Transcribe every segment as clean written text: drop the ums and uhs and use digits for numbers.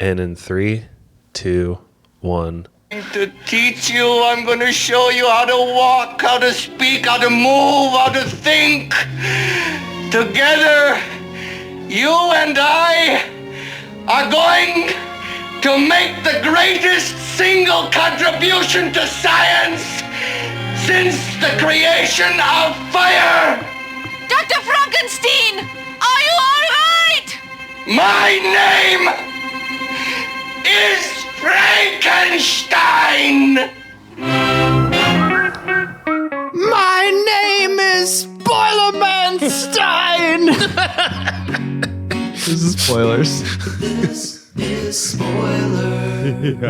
And in 3, 2, 1. To teach you, I'm going to show you how to walk, how to speak, how to move, how to think. Together, you and I are going to make the greatest single contribution to science since the creation of fire. Dr. Frankenstein, are you all right? My name is Frankenstein. My name is Boilermanstein. This is spoilers. This is spoilers.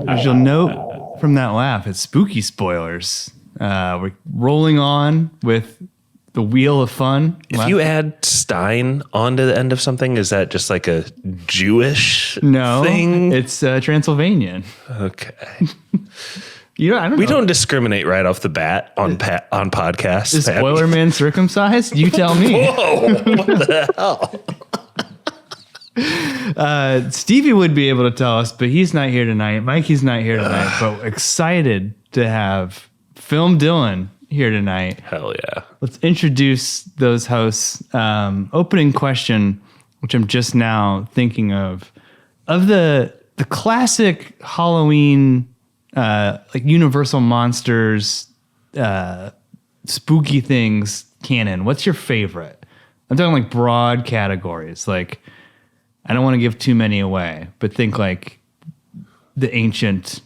As you'll note from that laugh, it's spooky spoilers. We're rolling on with the wheel of fun. If you add Stein onto the end of something, is that just like a Jewish thing? No, it's Transylvanian. Okay. I don't know. We don't discriminate right off the bat on podcasts. Is Spoiler Man circumcised? You tell me. Whoa, what the hell? Stevie would be able to tell us, but he's not here tonight. Mikey's not here tonight, but excited to have Film Dylan here tonight. Hell yeah. Let's introduce those hosts. Opening question, which I'm just now thinking of the classic Halloween, like Universal Monsters, spooky things canon. What's your favorite? I'm talking like broad categories. Like, I don't want to give too many away, but think like the ancient,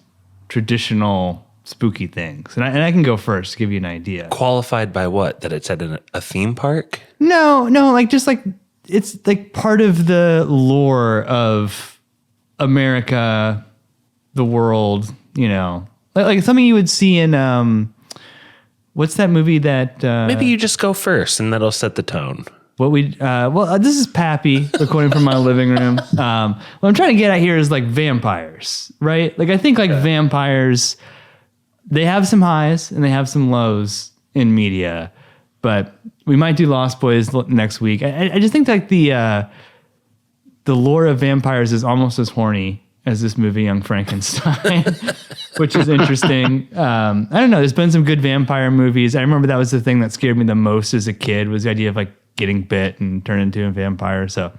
traditional spooky things. And I can go first to give you an idea. Qualified by what? That it's at a theme park? No, like just like it's like part of the lore of America, the world, like something you would see in what's that movie that maybe you just go first and that'll set the tone. This is Pappy recording from my living room. What I'm trying to get at here is like vampires, right? Like I think like vampires, they have some highs and they have some lows in media, but we might do Lost Boys next week. I just think like the lore of vampires is almost as horny as this movie, Young Frankenstein, which is interesting. I don't know. There's been some good vampire movies. I remember that was the thing that scared me the most as a kid, was the idea of like getting bit and turn into a vampire. So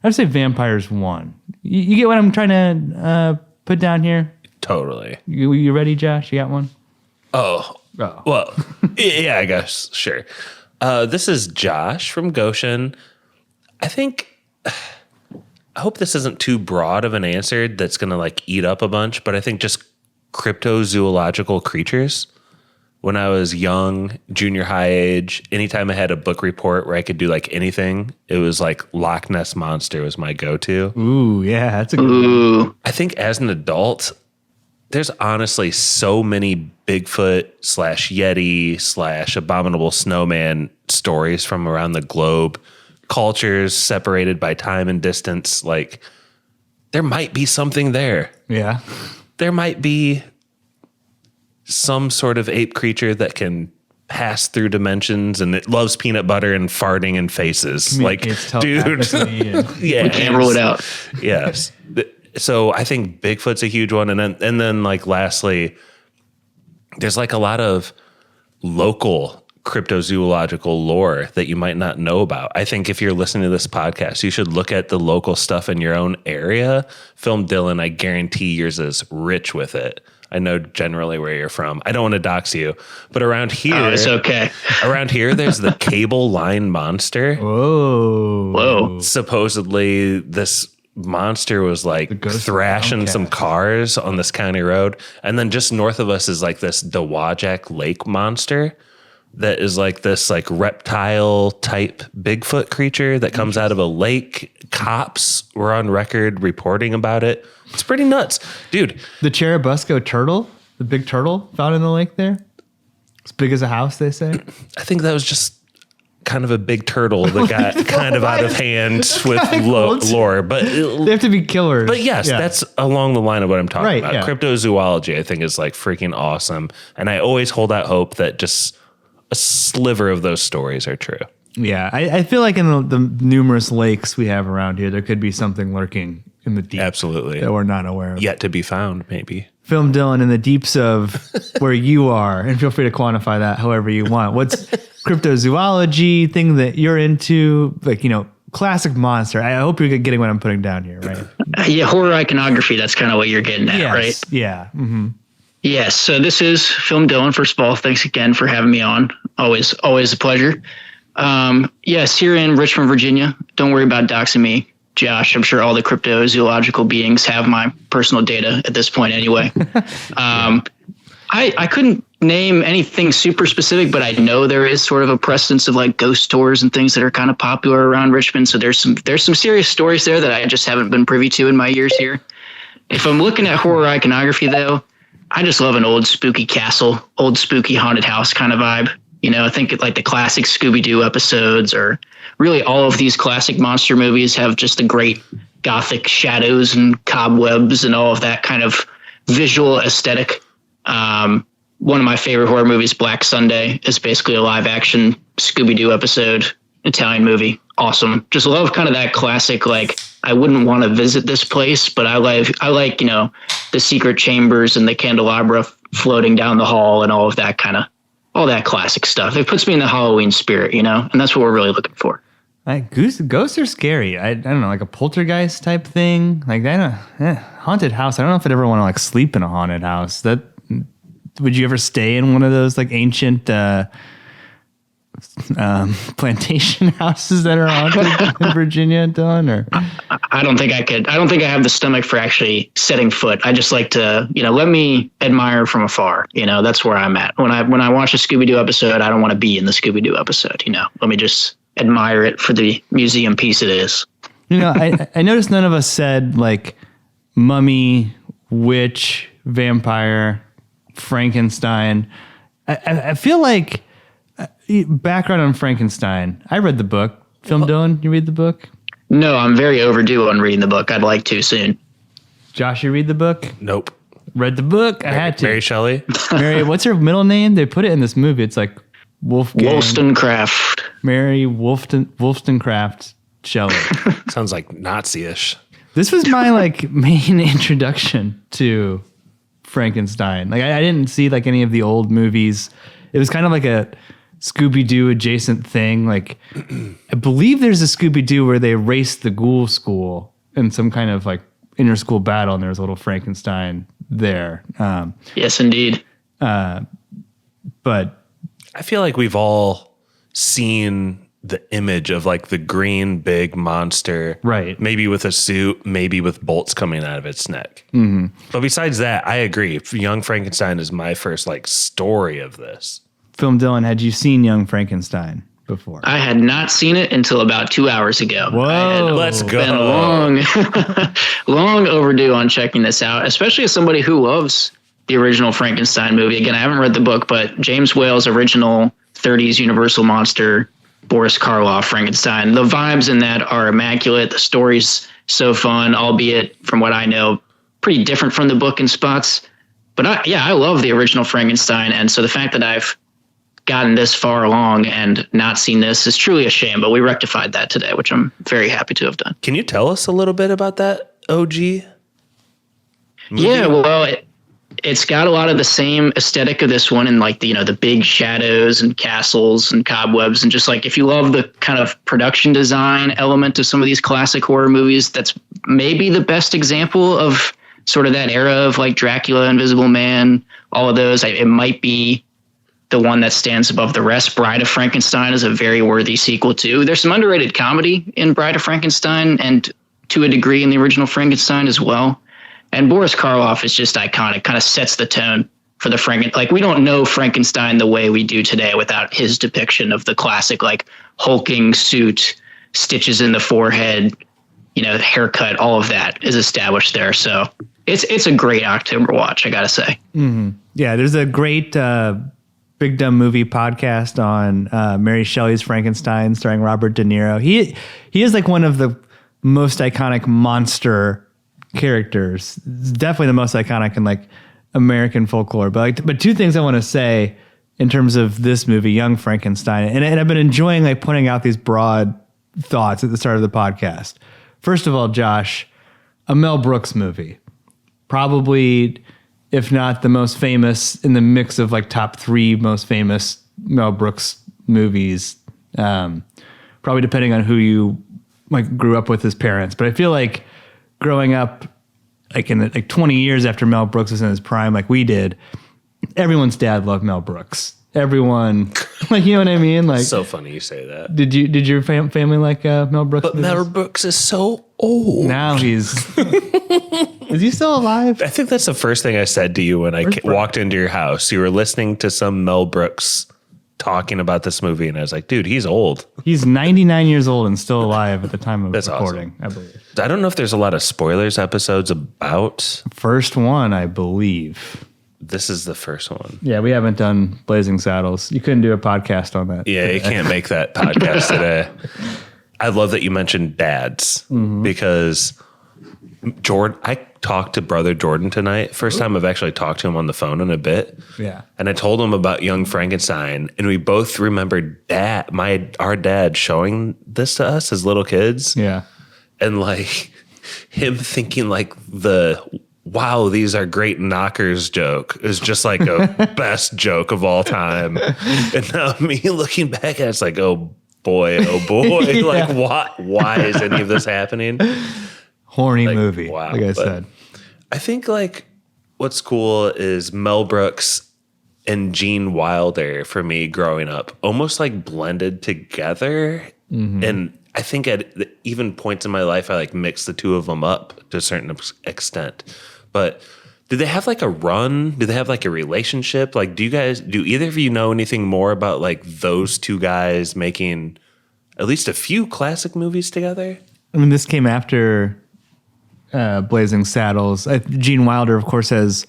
I would say vampires won. You get what I'm trying to put down here? Totally. You ready, Josh? You got one? Oh. Well, yeah, I guess. Sure. This is Josh from Goshen. I hope this isn't too broad of an answer that's going to like eat up a bunch, but I think just cryptozoological creatures. When I was young, junior high age, anytime I had a book report where I could do like anything, it was like Loch Ness Monster was my go-to. Ooh, yeah, that's a good one. I think as an adult, there's honestly so many Bigfoot / Yeti / abominable snowman stories from around the globe, cultures separated by time and distance. Like, there might be something there. Yeah. There might be some sort of ape creature that can pass through dimensions and it loves peanut butter and farting in faces. Like, dude, yeah, we can't rule it out. Yes. So I think Bigfoot's a huge one. And then like, lastly, there's like a lot of local cryptozoological lore that you might not know about. I think if you're listening to this podcast, you should look at the local stuff in your own area. Film Dylan, I guarantee yours is rich with it. I know generally where you're from. I don't want to dox you, but around here, it's okay. Around here, there's the cable line monster. Whoa. Supposedly, this monster was like thrashing some cars on this county road. And then just north of us is like this Dewajak Lake monster that is like this like reptile type Bigfoot creature that comes out of a lake. Cops were on record reporting about it. It's pretty nuts, dude. The Cherubusco turtle, the big turtle found in the lake there, as big as a house, they say. I think that was just kind of a big turtle that got kind of out of hand with lore, but they have to be killers. But yes, that's along the line of what I'm talking about. Yeah. Cryptozoology, I think, is like freaking awesome, and I always hold out hope that just a sliver of those stories are true. Yeah, I feel like in the numerous lakes we have around here, there could be something lurking in the deep. Absolutely. That we're not aware of. Yet to be found, maybe. Film Dylan in the deeps of where you are, and feel free to quantify that however you want. What's cryptozoology, thing that you're into, like, classic monster. I hope you're getting what I'm putting down here, right? Yeah, horror iconography, that's kind of what you're getting at, right? Yeah. Mm-hmm. Yes, so this is Film Dylan. First of all, thanks again for having me on. Always a pleasure. Yes, here in Richmond, Virginia. Don't worry about doxing me, Josh. I'm sure all the cryptozoological beings have my personal data at this point anyway. I couldn't name anything super specific, but I know there is sort of a precedence of like ghost tours and things that are kind of popular around Richmond. So there's some serious stories there that I just haven't been privy to in my years here. If I'm looking at horror iconography, though, I just love an old spooky castle, old spooky haunted house kind of vibe. I think like the classic Scooby-Doo episodes, or really all of these classic monster movies have just a great gothic shadows and cobwebs and all of that kind of visual aesthetic. One of my favorite horror movies, Black Sunday, is basically a live action Scooby-Doo episode, Italian movie. Awesome. Just love kind of that classic, like, I wouldn't want to visit this place, but I like, the secret chambers and the candelabra floating down the hall and all of that all that classic stuff. It puts me in the Halloween spirit, and that's what we're really looking for. Ghosts are scary. I don't know, like a poltergeist type thing. Like, haunted house. I don't know if I'd ever want to like sleep in a haunted house. Would you ever stay in one of those like ancient plantation houses that are haunted in Virginia, Dylan? Or I don't think I could. I don't think I have the stomach for actually setting foot. I just like to, let me admire from afar. That's where I'm at. When I watch a Scooby-Doo episode, I don't want to be in the Scooby-Doo episode. Let me just admire it for the museum piece it is. I noticed none of us said like mummy, witch, vampire, Frankenstein. I feel like background on Frankenstein. I read the book. Film Dylan, you read the book? No, I'm very overdue on reading the book. I'd like to soon. Josh, you read the book? Nope. Read the book? I had to. Mary Shelley? Mary, what's her middle name? They put it in this movie. It's like Wolfgang. Wollstonecraft. Mary Wollstonecraft Shelley. Sounds like Nazi-ish. This was my like main introduction to Frankenstein. Like I didn't see like any of the old movies. It was kind of like a Scooby-Doo adjacent thing. Like I believe there's a Scooby-Doo where they race the ghoul school in some kind of like inter-school battle, and there's a little Frankenstein there. Yes, indeed. But I feel like we've all seen the image of like the green big monster, right? Maybe with a suit, maybe with bolts coming out of its neck. Mm-hmm. But besides that, I agree. Young Frankenstein is my first like story of this. Film Dylan, had you seen Young Frankenstein before? I had not seen it until about 2 hours ago. Whoa, let's go. Been long overdue on checking this out, especially as somebody who loves the original Frankenstein movie. Again, I haven't read the book, but James Whale's original 30s Universal monster, Boris Karloff Frankenstein. The vibes in that are immaculate. The story's so fun, albeit from what I know, pretty different from the book in spots. But I love the original Frankenstein. And so the fact that I've gotten this far along and not seen this is truly a shame. But we rectified that today, which I'm very happy to have done. Can you tell us a little bit about that OG movie? Yeah, well, it's got a lot of the same aesthetic of this one, and like the big shadows and castles and cobwebs, and just like if you love the kind of production design element of some of these classic horror movies, that's maybe the best example of sort of that era of like Dracula, Invisible Man, all of those. It might be the one that stands above the rest. Bride of Frankenstein is a very worthy sequel too. There's some underrated comedy in Bride of Frankenstein, and to a degree in the original Frankenstein as well. And Boris Karloff is just iconic, kind of sets the tone for the Frankenstein. Like, we don't know Frankenstein the way we do today without his depiction of the classic, like, hulking suit, stitches in the forehead, haircut, all of that is established there. So it's a great October watch, I got to say. Mm-hmm. Yeah, there's a great Big Dumb Movie podcast on Mary Shelley's Frankenstein starring Robert De Niro. He is like one of the most iconic monster characters. Definitely the most iconic in like American folklore. But two things I want to say in terms of this movie, Young Frankenstein, and I've been enjoying like pointing out these broad thoughts at the start of the podcast. First of all, Josh, a Mel Brooks movie. Probably, if not the most famous in the mix of like top 3 most famous Mel Brooks movies. Probably depending on who you like grew up with as parents. But I feel like growing up like in like 20 years after Mel Brooks was in his prime, like we did, everyone's dad loved Mel Brooks. Everyone, like, you know what I mean? Like, So funny you say that. did your family like Mel Brooks? But Mel Brooks is so old. Now he's is he still alive? I think that's the first thing I said to you when I walked into your house. You were listening to some Mel Brooks talking about this movie, and I was like, dude, he's old. He's 99 years old and still alive at the time of That's recording, awesome. I believe. I don't know if there's a lot of spoilers episodes about. First one, I believe. This is the first one. Yeah, we haven't done Blazing Saddles. You couldn't do a podcast on that. Yeah, you can't make that podcast today. I love that you mentioned dads because Jordan, I talked to brother Jordan tonight. First time I've actually talked to him on the phone in a bit. Yeah. And I told him about Young Frankenstein, and we both remembered our dad showing this to us as little kids. Yeah. And like him thinking like wow, these are great knockers joke is just like a best joke of all time. And now me looking back at it's like, oh boy. Yeah. Like why is any of this happening? Horny movie, wow, like I but said. I think like what's cool is Mel Brooks and Gene Wilder for me growing up almost like blended together. And I think at even points in my life, I like mixed the two of them up to a certain extent. But did they have like a run? Do they have like a relationship? Like, do either of you know anything more about like those two guys making at least a few classic movies together? I mean, this came after Blazing Saddles. Gene Wilder, of course, has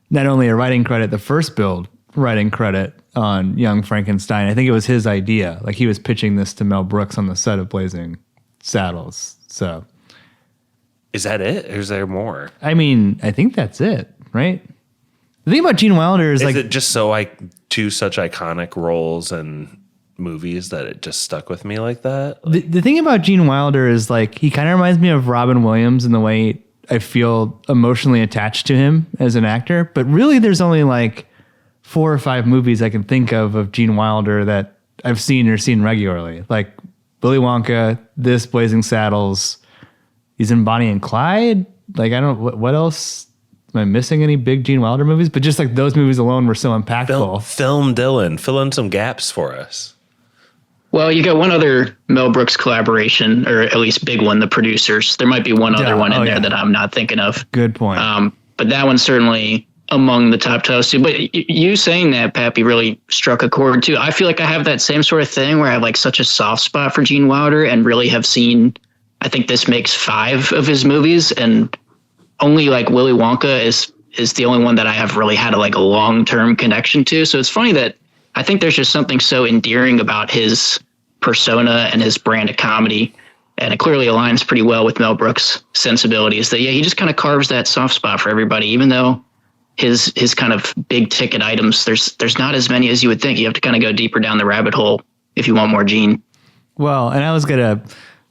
not only a writing credit, the first build writing credit on Young Frankenstein. I think it was his idea. Like he was pitching this to Mel Brooks on the set of Blazing Saddles. So, Is that it? Or is there more? I mean, I think that's it, right? The thing about Gene Wilder is Is like it just two such iconic roles and movies that it just stuck with me like that? the thing about Gene Wilder is like he kind of reminds me of Robin Williams in the way I feel emotionally attached to him as an actor. But really, there's only like 4 or 5 movies I can think of Gene Wilder that I've seen or seen regularly, like Willy Wonka, this Blazing Saddles. He's in Bonnie and Clyde. Like I don't what else. Am I missing any big Gene Wilder movies? But just like those movies alone were so impactful. Film Dylan, fill in some gaps for us. Well, you got one other Mel Brooks collaboration, or at least big one, The Producers. There might be one other one in there that I'm not thinking of. Good point. But that one's certainly among the top titles too. But you saying that, Pappy, really struck a chord too. I feel like I have that same sort of thing where I have like such a soft spot for Gene Wilder and really have seen, I think this makes 5 of his movies, and only like Willy Wonka is the only one that I have really had a long-term connection to. So it's funny that I think there's just something so endearing about his persona and his brand of comedy. And it clearly aligns pretty well with Mel Brooks' sensibilities that, he just kind of carves that soft spot for everybody, even though his kind of big ticket items, there's not as many as you would think. You have to kind of go deeper down the rabbit hole if you want more Gene. Well, and I was going to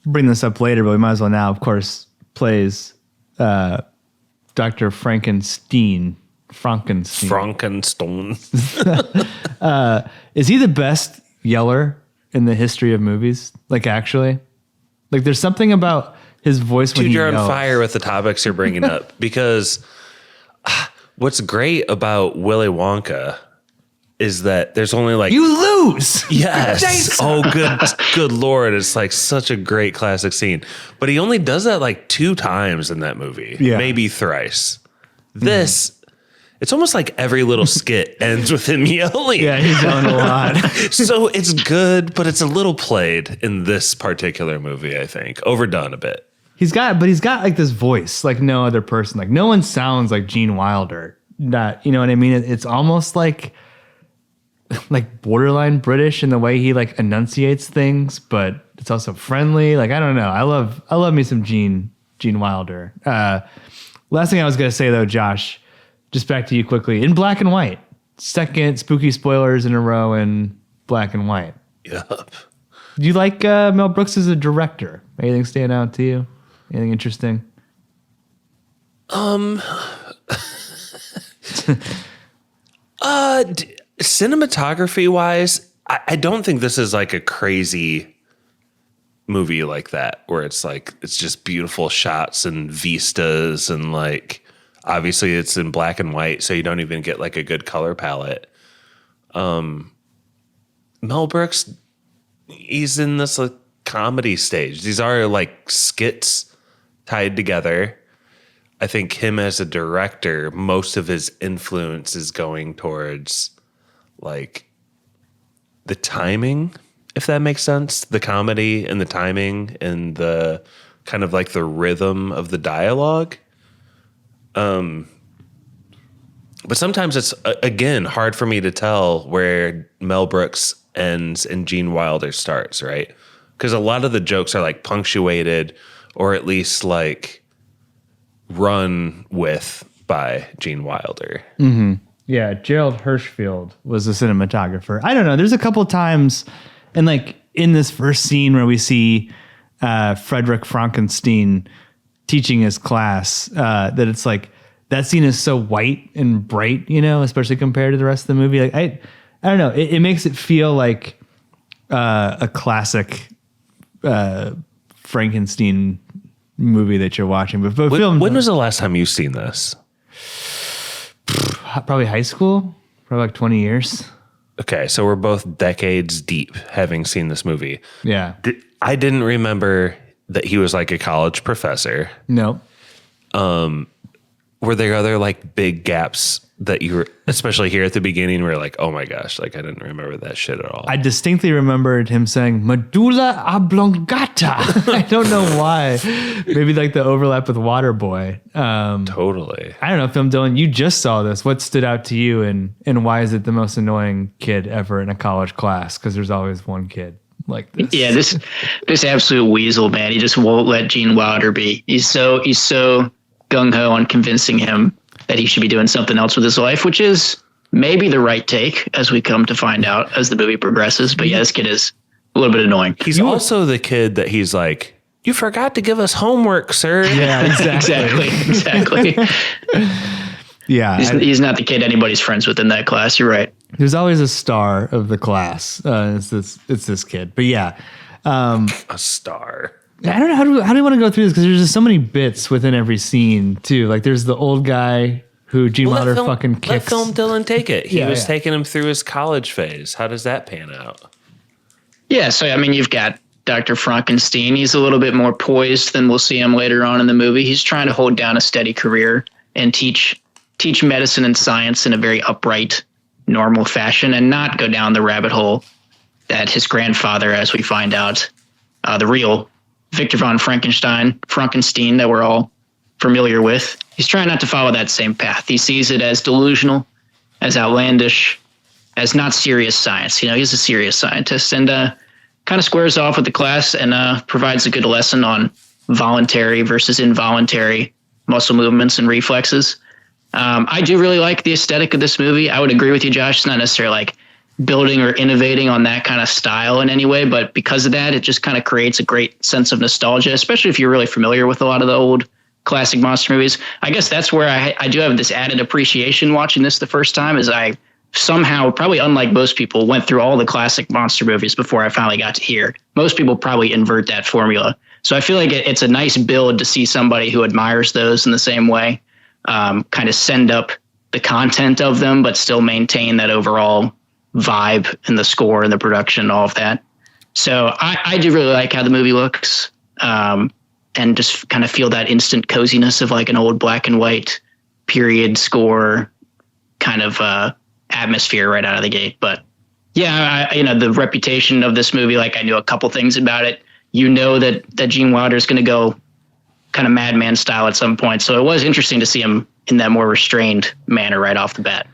bring this up later, but we might as well now, of course, plays Dr. Frankenstein. Is he the best yeller in the history of movies? Like, actually? Like, there's something about his voice when he Dude, you're yells. on fire with the topics you're bringing up because what's great about Willy Wonka is that there's only like... You lose! Yes. Oh, good Lord. It's like such a great classic scene. But he only does that like 2 times in that movie. Yeah. Maybe thrice. This... It's almost like every little skit ends with him yelling. Yeah, he's yelling a lot. So it's good, but it's a little played in this particular movie, I think. Overdone a bit. He's got like this voice like no other person. Like no one sounds like Gene Wilder. That, you know what I mean? It's almost like borderline British in the way he like enunciates things, but it's also friendly. Like, I don't know. I love me some Gene Wilder. Last thing I was going to say though, Josh, just back to you quickly. In black and white. Second spooky spoilers in a row in black and white. Yup. Do you like Mel Brooks as a director? Anything stand out to you? Anything interesting? Cinematography wise, I don't think this is like a crazy movie like that, where it's like, it's just beautiful shots and vistas, and like, obviously it's in black and white, so you don't even get like a good color palette. Mel Brooks, he's in this like comedy stage. These are like skits tied together. I think him as a director, most of his influence is going towards like the timing, if that makes sense, the comedy and the timing and the kind of like the rhythm of the dialogue. But sometimes it's, again, hard for me to tell where Mel Brooks ends and Gene Wilder starts, right? Because a lot of the jokes are like punctuated, or at least like run with by Gene Wilder. Mm-hmm. Yeah, Gerald Hirschfield was the cinematographer. I don't know. There's a couple times, and like in this first scene where we see Frederick Frankenstein teaching his class, that it's like that scene is so white and bright, you know, especially compared to the rest of the movie. Like I don't know. It makes it feel like a classic Frankenstein movie that you're watching. But when was the last time you've seen this? Probably high school, probably like 20 years. Okay, so we're both decades deep having seen this movie. Yeah. I didn't remember that he was like a college professor. No. Were there other like big gaps that you were, especially here at the beginning, where like, oh my gosh, like I didn't remember that shit at all? I distinctly remembered him saying medulla oblongata. I don't know why. Maybe like the overlap with Waterboy. Totally. I don't know, Film Dylan, you just saw this. What stood out to you, and why is it the most annoying kid ever in a college class? Because there's always one kid like this. Yeah, this absolute weasel, man. He just won't let Gene Wilder be. He's so gung-ho on convincing him that he should be doing something else with his life, which is maybe the right take, as we come to find out as the movie progresses. But yeah, this kid is a little bit annoying. He's also the kid that he's like, you forgot to give us homework, sir. Yeah, exactly. exactly. Yeah. He's not the kid anybody's friends with in that class. You're right. There's always a star of the class. It's this kid. But yeah. A star. I don't know how do you want to go through this, because there's just so many bits within every scene too. Like there's the old guy who Gene Wilder fucking kicks. Let Film Dylan take it. He was yeah. taking him through his college phase. How does that pan out? Yeah, so I mean, you've got Dr. Frankenstein. He's a little bit more poised than we'll see him later on in the movie. He's trying to hold down a steady career and teach medicine and science in a very upright, normal fashion, and not go down the rabbit hole that his grandfather, as we find out, the real Victor von Frankenstein that we're all familiar with. He's trying not to follow that same path. He sees it as delusional, as outlandish, as not serious science. You know, he's a serious scientist, and kind of squares off with the class and provides a good lesson on voluntary versus involuntary muscle movements and reflexes. I do really like the aesthetic of this movie. I would agree with you, Josh. It's not necessarily like building or innovating on that kind of style in any way, but because of that, it just kind of creates a great sense of nostalgia, especially if you're really familiar with a lot of the old classic monster movies. I guess that's where I do have this added appreciation watching this the first time, is I somehow, probably unlike most people, went through all the classic monster movies before I finally got to here. Most people probably invert that formula. So I feel like it's a nice build to see somebody who admires those in the same way, kind of send up the content of them, but still maintain that overall vibe and the score and the production and all of that. So I do really like how the movie looks, and just kind of feel that instant coziness of like an old black and white period score kind of atmosphere right out of the gate. But yeah, the reputation of this movie, like I knew a couple things about it. You know that Gene Wilder is going to go kind of Madman style at some point. So it was interesting to see him in that more restrained manner right off the bat.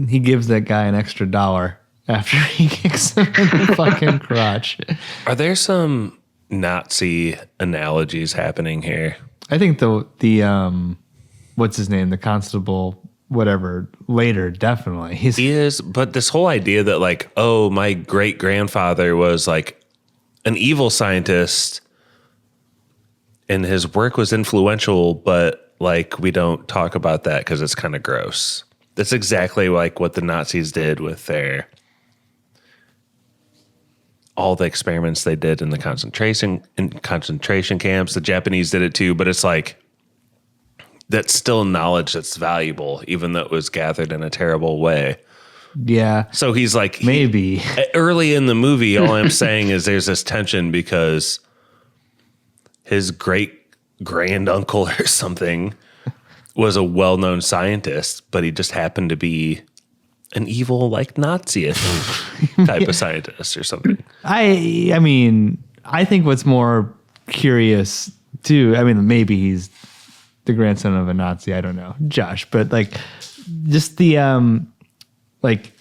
He gives that guy an extra $1 after he kicks him in the fucking crotch. Are there some Nazi analogies happening here? I think the what's his name? The constable, whatever, later, definitely. He is, but this whole idea that like, oh, my great grandfather was like an evil scientist and his work was influential, but like we don't talk about that because it's kind of gross. That's exactly like what the Nazis did with all the experiments they did in the concentration camps. The Japanese did it too, but it's like that's still knowledge that's valuable, even though it was gathered in a terrible way. Yeah. So he's like, maybe early in the movie, all I'm saying is there's this tension because his great granduncle or something was a well-known scientist, but he just happened to be an evil, like Nazi-ish type of scientist or something. I mean, I think what's more curious too, I mean, maybe he's the grandson of a Nazi, I don't know, Josh, but like just the like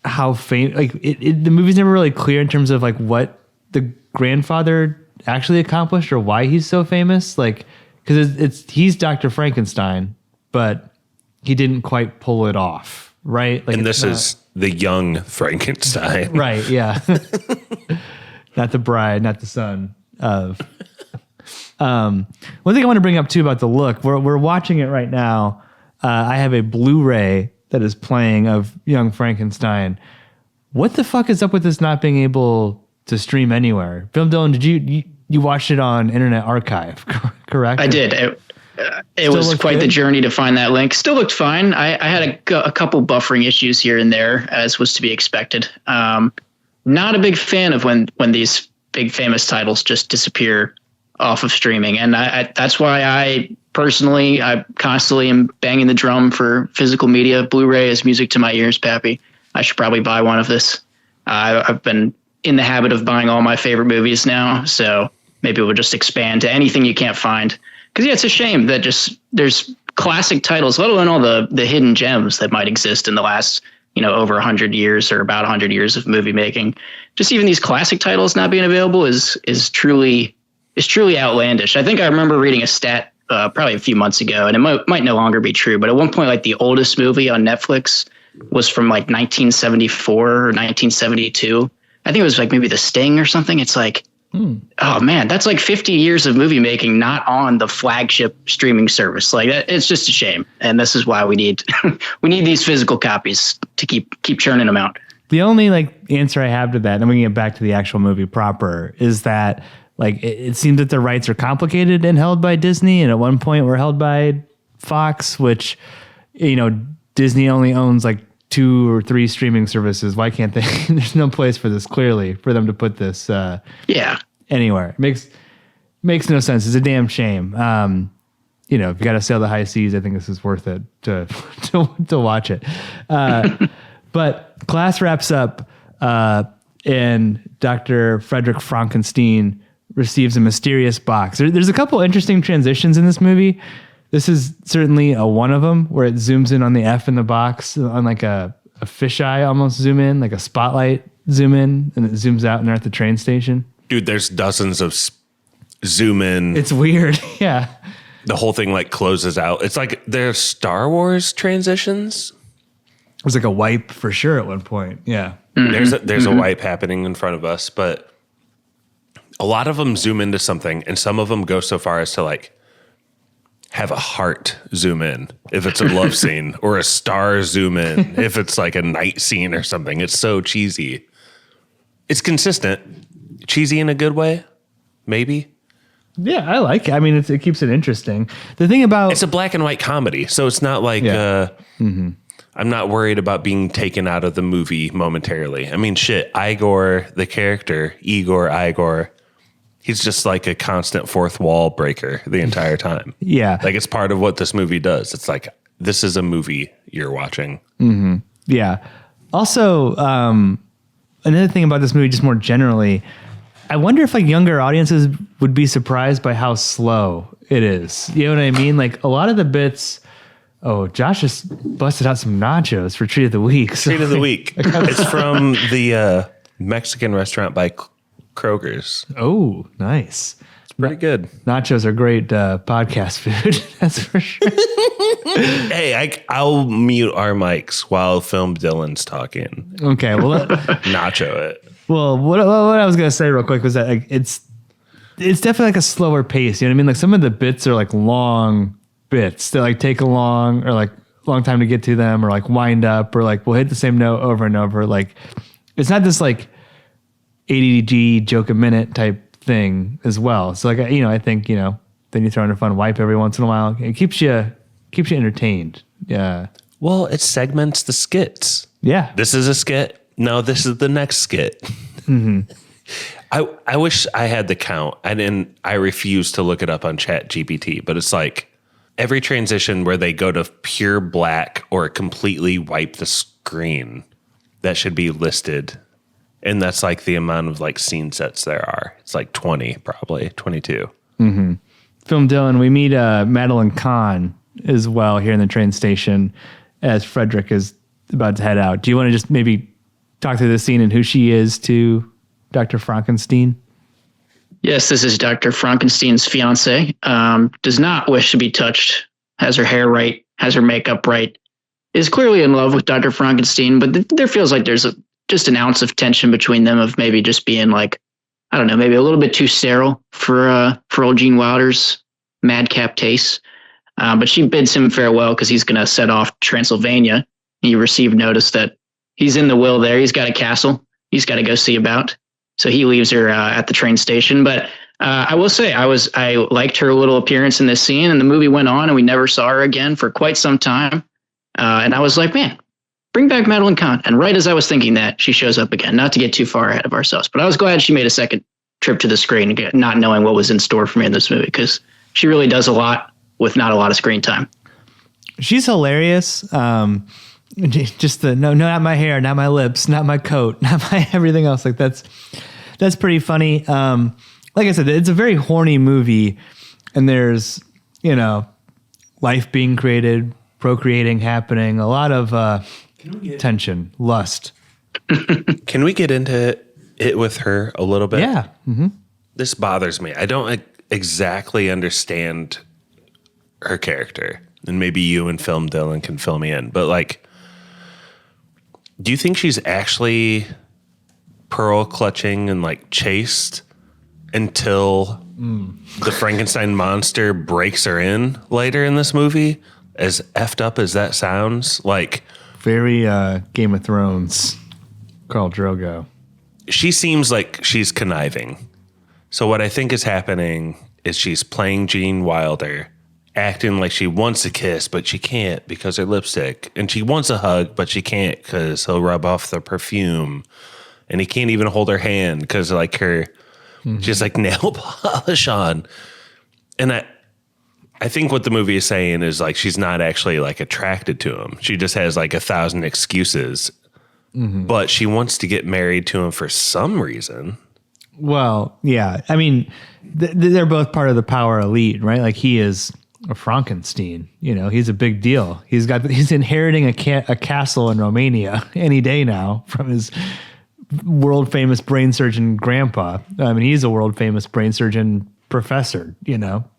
how famous, like the movie's never really clear in terms of like what the grandfather actually accomplished or why he's so famous. Like, because he's Dr. Frankenstein, but he didn't quite pull it off, right? Like, and this is the young Frankenstein. Right, yeah. Not the bride, not the son of. One thing I want to bring up too about the look, we're watching it right now. I have a Blu-ray that is playing of Young Frankenstein. What the fuck is up with this not being able to stream anywhere? Film Dylan, did you watched it on Internet Archive, correct? I did. It was quite good. The journey to find that link. Still looked fine. I had a couple buffering issues here and there, as was to be expected. Not a big fan of when these big famous titles just disappear off of streaming. And that's why I constantly am banging the drum for physical media. Blu-ray is music to my ears, Pappy. I should probably buy one of this. I've been in the habit of buying all my favorite movies now, so maybe we'll just expand to anything you can't find. Because, yeah, it's a shame that there's classic titles, let alone all the hidden gems that might exist in the last, over 100 years or about 100 years of movie making. Just even these classic titles not being available is truly outlandish. I think I remember reading a stat probably a few months ago, and it might no longer be true, but at one point, like the oldest movie on Netflix was from like 1974 or 1972. I think it was like maybe The Sting or something. It's like, oh man, that's like 50 years of movie making not on the flagship streaming service. Like it's just a shame. And this is why we need these physical copies to keep churning them out. The only answer I have to that, and we can get back to the actual movie proper, is that it seems that the rights are complicated and held by Disney, and at one point were held by Fox, which Disney only owns 2 or 3 streaming services. Why can't they? There's no place for this, clearly, for them to put this anywhere. It makes no sense. It's a damn shame. If you got to sail the high seas, I think this is worth it to watch it. But class wraps up, and Dr. Frederick Frankenstein receives a mysterious box. There's a couple interesting transitions in this movie. This is certainly one of them, where it zooms in on the F in the box on a fisheye almost zoom in, like a spotlight zoom in, and it zooms out and they're at the train station. Dude, there's dozens of zoom in. It's weird. Yeah. The whole thing closes out. It's like there's Star Wars transitions. It was like a wipe for sure at one point. Yeah. Mm-hmm. There's a wipe happening in front of us, but a lot of them zoom into something, and some of them go so far as to have a heart zoom in if it's a love scene, or a star zoom in if it's a night scene or something. It's so cheesy. It's consistent. Cheesy in a good way, maybe. Yeah, I like it. I mean, it keeps it interesting. The thing about... It's a black and white comedy, so it's not I'm not worried about being taken out of the movie momentarily. I mean, shit, Igor, the character, Igor, he's just a constant fourth wall breaker the entire time. Yeah. It's part of what this movie does. It's this is a movie you're watching. Mm-hmm. Yeah. Also, another thing about this movie, just more generally, I wonder if younger audiences would be surprised by how slow it is. You know what I mean? A lot of the bits... Oh, Josh just busted out some nachos for Treat of the Week. Treat of the Week. It's from the Mexican restaurant by Kroger's. Oh, nice. It's pretty good. Nachos are great podcast food. That's for sure. Hey, I'll mute our mics while Film Dylan's talking. Okay. Well, nacho it. Well, what I was going to say real quick was that it's definitely like a slower pace. You know what I mean? Like some of the bits are like long bits that like take a long time to get to them, or like wind up, or like we'll hit the same note over and over. Like it's not this like ADD joke a minute type thing as well. So like, I think, then you throw in a fun wipe every once in a while. It keeps you entertained. Yeah. Well, it segments the skits. Yeah. This is a skit. No, this is the next skit. Mm-hmm. I wish I had the count. I refuse to look it up on ChatGPT, but it's like every transition where they go to pure black or completely wipe the screen, that should be listed. And that's like the amount of like scene sets there are. It's like 20, probably 22. Mm-hmm. Film Dylan, we meet Madeline Kahn as well here in the train station as Frederick is about to head out. Do you want to just maybe talk through the scene and who she is to Dr. Frankenstein? Yes, this is Dr. Frankenstein's fiancée. Does not wish to be touched, has her hair right, has her makeup right, is clearly in love with Dr. Frankenstein, but there feels like there's just an ounce of tension between them of maybe just being like, I don't know, maybe a little bit too sterile for old Gene Wilder's madcap tastes. But she bids him farewell because he's going to set off to Transylvania. He received notice that he's in the will there. He's got a castle he's got to go see about. So he leaves her at the train station. But I will say I liked her little appearance in this scene, and the movie went on and we never saw her again for quite some time. And I was like, man, bring back Madeline Kahn. And right as I was thinking that, she shows up again, not to get too far ahead of ourselves. But I was glad she made a second trip to the screen, not knowing what was in store for me in this movie, because she really does a lot with not a lot of screen time. She's hilarious. Just no, not my hair, not my lips, not my coat, not my everything else. Like that's pretty funny. Like I said, it's a very horny movie, and there's, life being created, procreating happening, a lot of tension, lust. Can we get into it with her a little bit? Yeah. Mm-hmm. This bothers me. I don't exactly understand her character, and maybe you and Film Dylan can fill me in, but like, do you think she's actually pearl clutching and like chaste until the Frankenstein monster breaks her in later in this movie? As effed up as that sounds, like very Game of Thrones, Khal Drogo. She seems like she's conniving. So what I think is happening is she's playing Gene Wilder, acting like she wants a kiss, but she can't because her lipstick. And she wants a hug, but she can't because he'll rub off the perfume. And he can't even hold her hand because like her, just like nail polish on. And I think what the movie is saying is like she's not actually like attracted to him. She just has like 1,000 excuses. But she wants to get married to him for some reason. Well, yeah. I mean, they're both part of the power elite, right? Like he is a Frankenstein. He's a big deal. He's inheriting a castle in Romania any day now from his world famous brain surgeon grandpa. I mean, he's a world famous brain surgeon professor.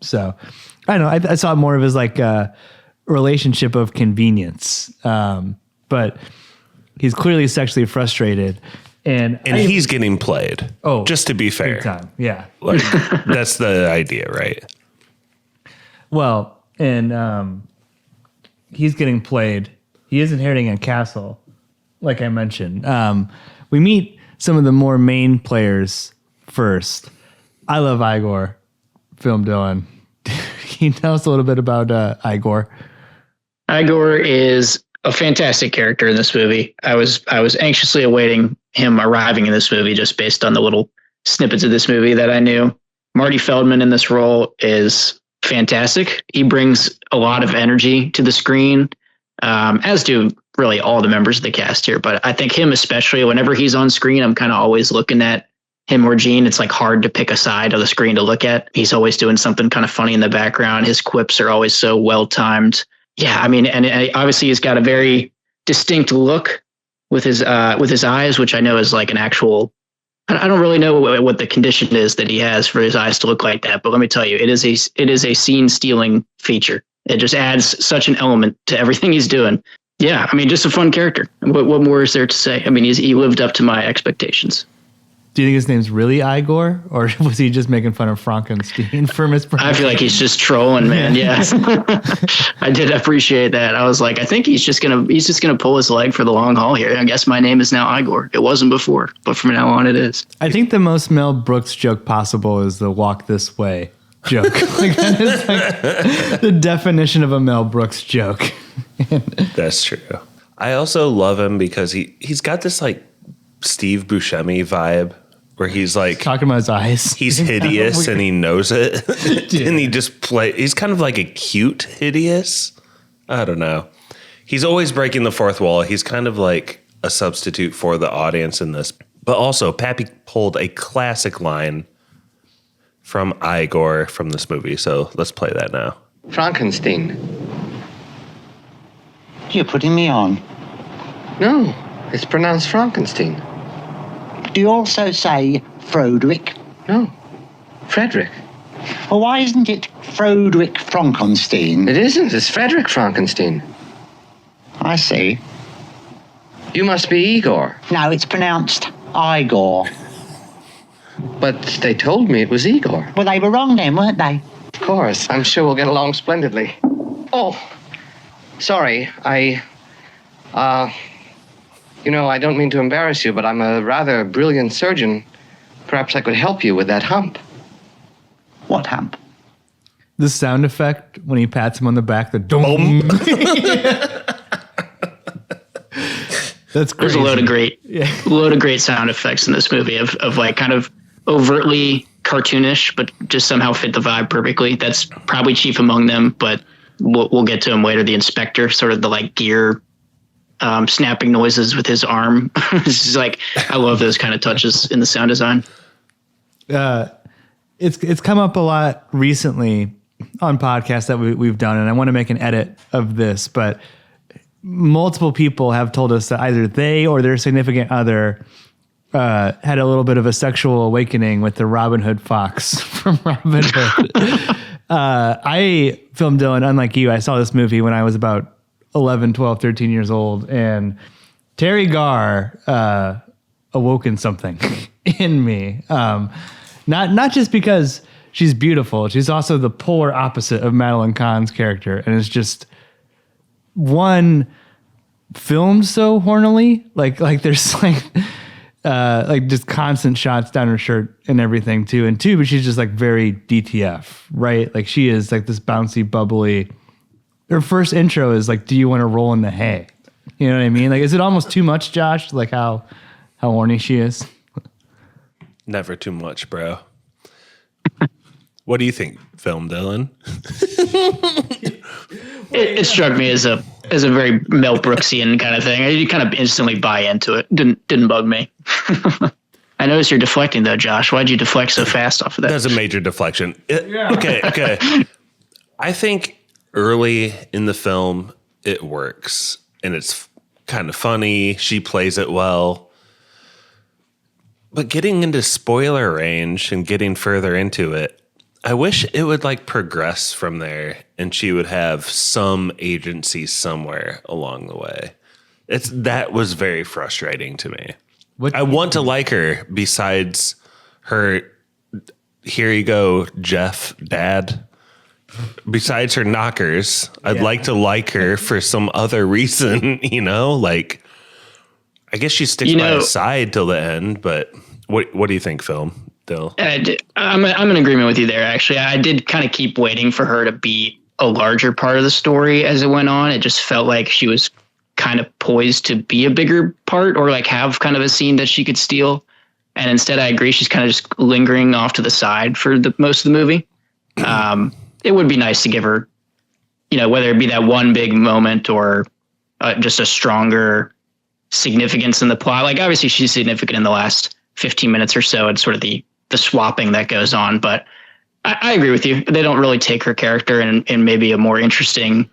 So I don't know. I saw it more of as like a relationship of convenience. But he's clearly sexually frustrated, and he's getting played. Oh, just to be fair, big time. Yeah, like that's the idea, right? Well, and he's getting played. He is inheriting a castle, like I mentioned. We meet some of the more main players first. I love Igor. Film Dylan. Can you tell us a little bit about Igor? Igor is a fantastic character in this movie. I was anxiously awaiting him arriving in this movie just based on the little snippets of this movie that I knew. Marty Feldman in this role is fantastic. He brings a lot of energy to the screen, as do really all the members of the cast here. But I think him especially, whenever he's on screen, I'm kind of always looking at him or Gene. It's like hard to pick a side of the screen to look at. He's always doing something kind of funny in the background. His quips are always so well timed. Yeah, I mean, and obviously he's got a very distinct look with his eyes, which I know is like an actual. I don't really know what the condition is that he has for his eyes to look like that, but let me tell you, it is a scene stealing feature. It just adds such an element to everything he's doing. Yeah, I mean, just a fun character. What more is there to say? I mean, he lived up to my expectations. Do you think his name's really Igor, or was he just making fun of Frankenstein for mispronunciation? I feel like he's just trolling, man. Yeah, I did appreciate that. I was like, I think he's just gonna pull his leg for the long haul here. I guess my name is now Igor. It wasn't before, but from now on, it is. I think the most Mel Brooks joke possible is the "walk this way" joke. Like, that is like the definition of a Mel Brooks joke. That's true. I also love him because he's got this like Steve Buscemi vibe where he's like talking about his eyes. He's hideous and he knows it. And he just he's kind of like a cute hideous. I don't know. He's always breaking the fourth wall. He's kind of like a substitute for the audience in this. But also, Pappy pulled a classic line from Igor from this movie. So let's play that now. Frankenstein. You're putting me on. No, it's pronounced Frankenstein. Do you also say Frederick? No, Frederick. Well, why isn't it Frederick Frankenstein? It isn't. It's Frederick Frankenstein. I see. You must be Igor. No, it's pronounced Igor. But they told me it was Igor. Well, they were wrong then, weren't they? Of course. I'm sure we'll get along splendidly. Oh, sorry. I don't mean to embarrass you, but I'm a rather brilliant surgeon. Perhaps I could help you with that hump. What hump? The sound effect when he pats him on the back, the dome. That's crazy. There's a load of great sound effects in this movie of like kind of overtly cartoonish, but just somehow fit the vibe perfectly. That's probably chief among them, but we'll get to him later. The inspector, sort of the like gear snapping noises with his arm. It's just like, I love those kind of touches in the sound design. It's come up a lot recently on podcasts that we've done, and I want to make an edit of this, but multiple people have told us that either they or their significant other had a little bit of a sexual awakening with the Robin Hood fox from Robin Hood. I filmed Dylan, unlike you, I saw this movie when I was about 11, 12, 13 years old, and Teri Garr awoken something in me. Not just because she's beautiful, she's also the polar opposite of Madeline Kahn's character, and it's just one filmed so hornily, like there's like just constant shots down her shirt and everything too, and two, but she's just like very DTF, right? Like she is like this bouncy, bubbly. Her first intro is like, "Do you want to roll in the hay?" You know what I mean? Like, is it almost too much, Josh? Like how horny she is? Never too much, bro. What do you think, film Dylan? It struck me as a very Mel Brooksian kind of thing. You kind of instantly buy into it. Didn't bug me. I noticed you're deflecting though, Josh. Why'd you deflect so fast off of that? That's a major deflection. Okay. I think early in the film it works and it's kind of funny. She plays it well. But getting into spoiler range and getting further into it, I wish it would like progress from there and she would have some agency somewhere along the way. That was very frustrating to me. I want to like her besides her, here you go, Jeff, dad. Besides her knockers, I'd like to like her for some other reason, like I guess she sticks by his side till the end, but what do you think, film? Dill? I'm in agreement with you there, actually. I did kind of keep waiting for her to be a larger part of the story as it went on. It just felt like she was kind of poised to be a bigger part or like have kind of a scene that she could steal. And instead, I agree, she's kind of just lingering off to the side for the most of the movie. It would be nice to give her, whether it be that one big moment or just a stronger significance in the plot. Like, obviously, she's significant in the last 15 minutes or so and sort of the swapping that goes on. But I agree with you. They don't really take her character in maybe a more interesting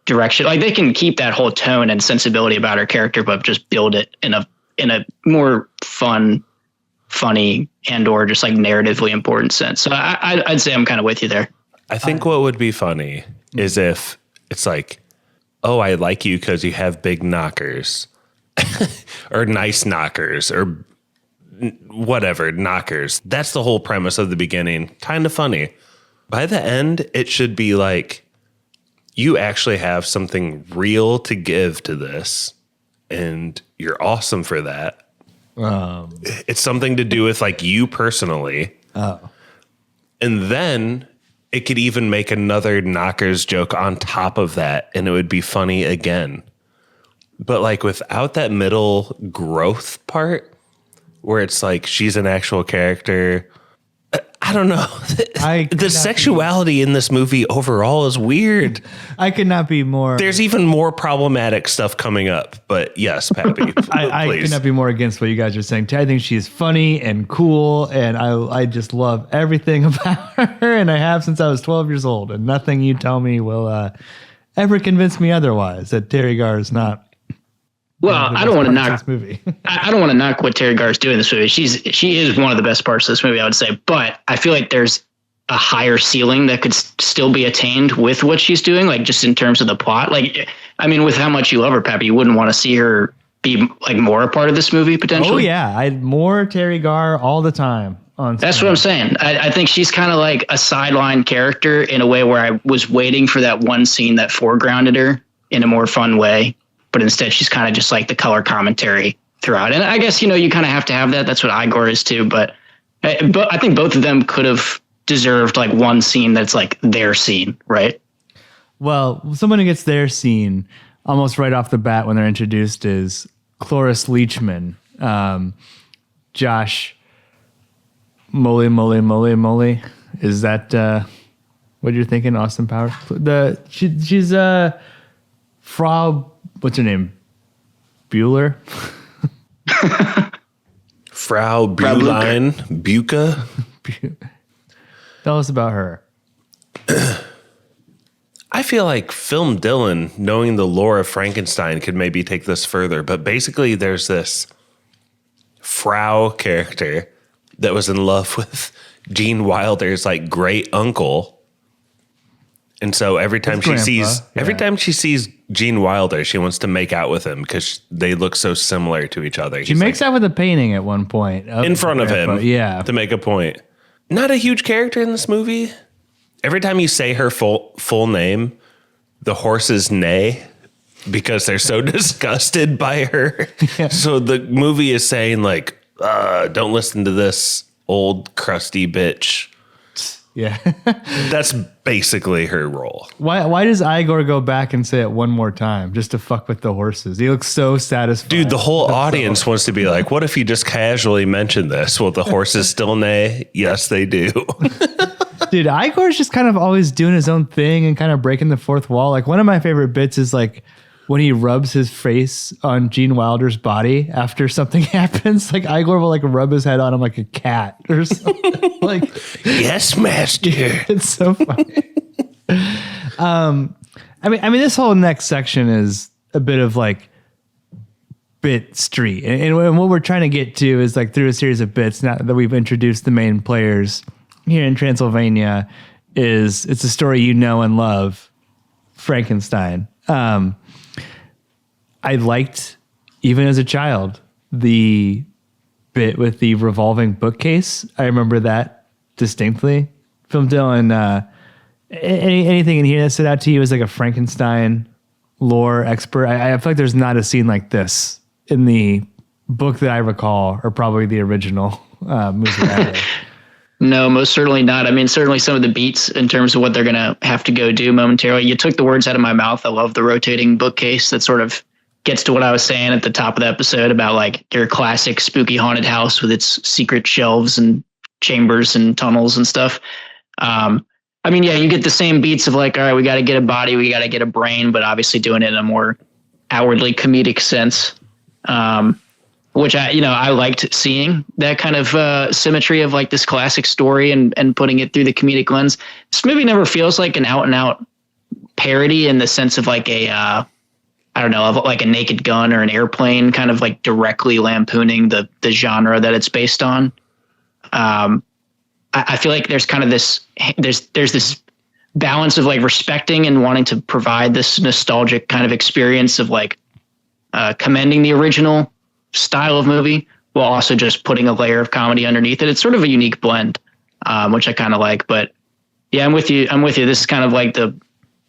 direction. Like, they can keep that whole tone and sensibility about her character, but just build it in a more fun, funny, and or just like narratively important sense. So I'd say I'm kind of with you there. I think what would be funny is if it's like, oh, I like you because you have big knockers or nice knockers or whatever, knockers. That's the whole premise of the beginning. Kind of funny. By the end, it should be like, you actually have something real to give to this, and you're awesome for that. It's something to do with like you personally. Oh. And then it could even make another knockers joke on top of that, and it would be funny again. But like without that middle growth part where it's like she's an actual character, I don't know. The sexuality in this movie overall is weird. I could not be more. There's even more problematic stuff coming up. But yes, Pappy, I could not be more against what you guys are saying. I think she's funny and cool, and I just love everything about her, and I have since I was 12 years old, and nothing you tell me will ever convince me otherwise that Teri Garr is not. Well, I don't want to knock this movie. I don't want to knock what Teri Garr is doing in this movie. She is one of the best parts of this movie, I would say. But I feel like there's a higher ceiling that could still be attained with what she's doing, like just in terms of the plot. Like, I mean, with how much you love her, Pappy, you wouldn't want to see her be like more a part of this movie potentially. Oh yeah, I'd more Teri Garr all the time. That's what I'm saying. I think she's kind of like a sideline character in a way where I was waiting for that one scene that foregrounded her in a more fun way. But instead, she's kind of just like the color commentary throughout. And I guess, you kind of have to have that. That's what Igor is too. But I think both of them could have deserved like one scene that's like their scene, right? Well, someone who gets their scene almost right off the bat when they're introduced is Cloris Leachman. Josh, Moly. Is that what you're thinking, Austin Powers? She's Frau... What's her name? Bueller? Frau Blücher. Tell us about her. I feel like Film Dylan, knowing the lore of Frankenstein, could maybe take this further. But basically, there's this Frau character that was in love with Gene Wilder's like great uncle. And so every time she sees Gene Wilder, she wants to make out with him because they look so similar to each other. She makes out with a painting at one point. In front of him. Yeah. To make a point. Not a huge character in this movie. Every time you say her full name, the horses neigh because they're so disgusted by her. Yeah. So the movie is saying like, don't listen to this old crusty bitch. Yeah. That's basically her role. Why does Igor go back and say it one more time just to fuck with the horses? He looks so satisfied. Dude, the whole audience wants to be like, what if you just casually mention this? Will the horses still neigh? Yes, they do. Dude, Igor's just kind of always doing his own thing and kind of breaking the fourth wall. Like one of my favorite bits is like when he rubs his face on Gene Wilder's body after something happens. Like Igor will like rub his head on him like a cat or something. Like, yes, master. It's so funny. I mean, this whole next section is a bit of like bit street, and what we're trying to get to is like through a series of bits. Now that we've introduced the main players here in Transylvania, it's a story you know and love, Frankenstein. I liked, even as a child, the bit with the revolving bookcase. I remember that distinctly. Film Dylan, anything in here that stood out to you as like a Frankenstein lore expert? I feel like there's not a scene like this in the book that I recall, or probably the original movie. No, most certainly not. I mean, certainly some of the beats in terms of what they're going to have to go do momentarily. You took the words out of my mouth. I love the rotating bookcase that sort of gets to what I was saying at the top of the episode about like your classic spooky haunted house with its secret shelves and chambers and tunnels and stuff. I mean, yeah, you get the same beats of like, all right, we got to get a body, we got to get a brain, but obviously doing it in a more outwardly comedic sense. Which I liked seeing that kind of symmetry of like this classic story and putting it through the comedic lens. This movie never feels like an out and out parody in the sense of like of like a Naked Gun or an Airplane, kind of like directly lampooning the genre that it's based on. I feel like there's kind of there's this balance of like respecting and wanting to provide this nostalgic kind of experience of like commending the original style of movie while also just putting a layer of comedy underneath it. It's sort of a unique blend, which I kind of like. But yeah, I'm with you. This is kind of like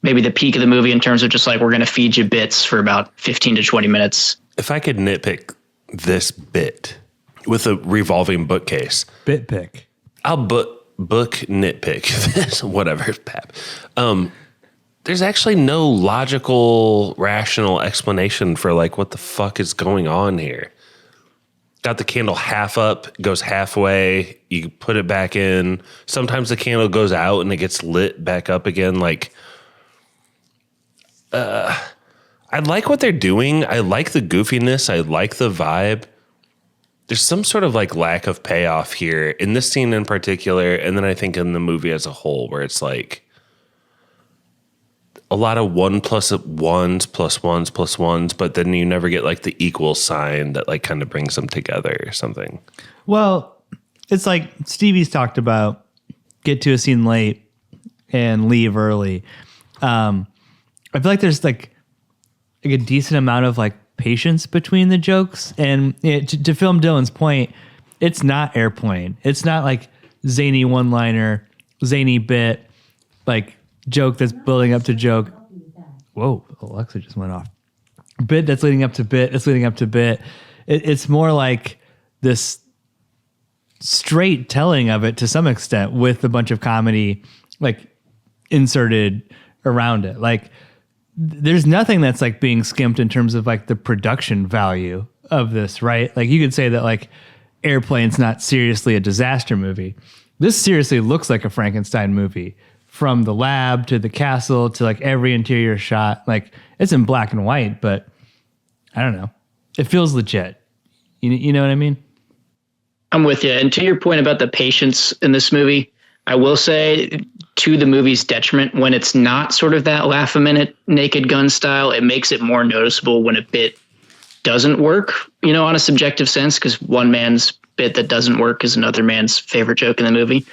maybe the peak of the movie in terms of just like, we're going to feed you bits for about 15 to 20 minutes. If I could nitpick this bit with a revolving bookcase. Bit pick. I'll book nitpick this, whatever, Pap. There's actually no logical, rational explanation for like what the fuck is going on here. Got the candle half up, goes halfway, you put it back in. Sometimes the candle goes out and it gets lit back up again. Like, I like what they're doing. I like the goofiness. I like the vibe. There's some sort of like lack of payoff here in this scene in particular. And then I think in the movie as a whole, where it's like a lot of 1 plus 1s plus 1s plus 1s, but then you never get like the equal sign that like kind of brings them together or something. Well, it's like Stevie's talked about, get to a scene late and leave early. I feel like there's like a decent amount of like patience between the jokes, and to film Dylan's point, it's not Airplane. It's not like zany one-liner, zany bit, like joke that's building up to joke. Whoa, Alexa just went off. Bit that's leading up to bit. It's leading up to bit. It's more like this straight telling of it to some extent, with a bunch of comedy like inserted around it. Like, there's nothing that's like being skimped in terms of like the production value of this, right? Like, you could say that like Airplane's not seriously a disaster movie. This seriously looks like a Frankenstein movie, from the lab to the castle to like every interior shot. Like, it's in black and white, but I don't know. It feels legit. You know what I mean? I'm with you. And to your point about the patience in this movie, I will say, to the movie's detriment, when it's not sort of that laugh a minute Naked Gun style, it makes it more noticeable when a bit doesn't work, on a subjective sense, because one man's bit that doesn't work is another man's favorite joke in the movie.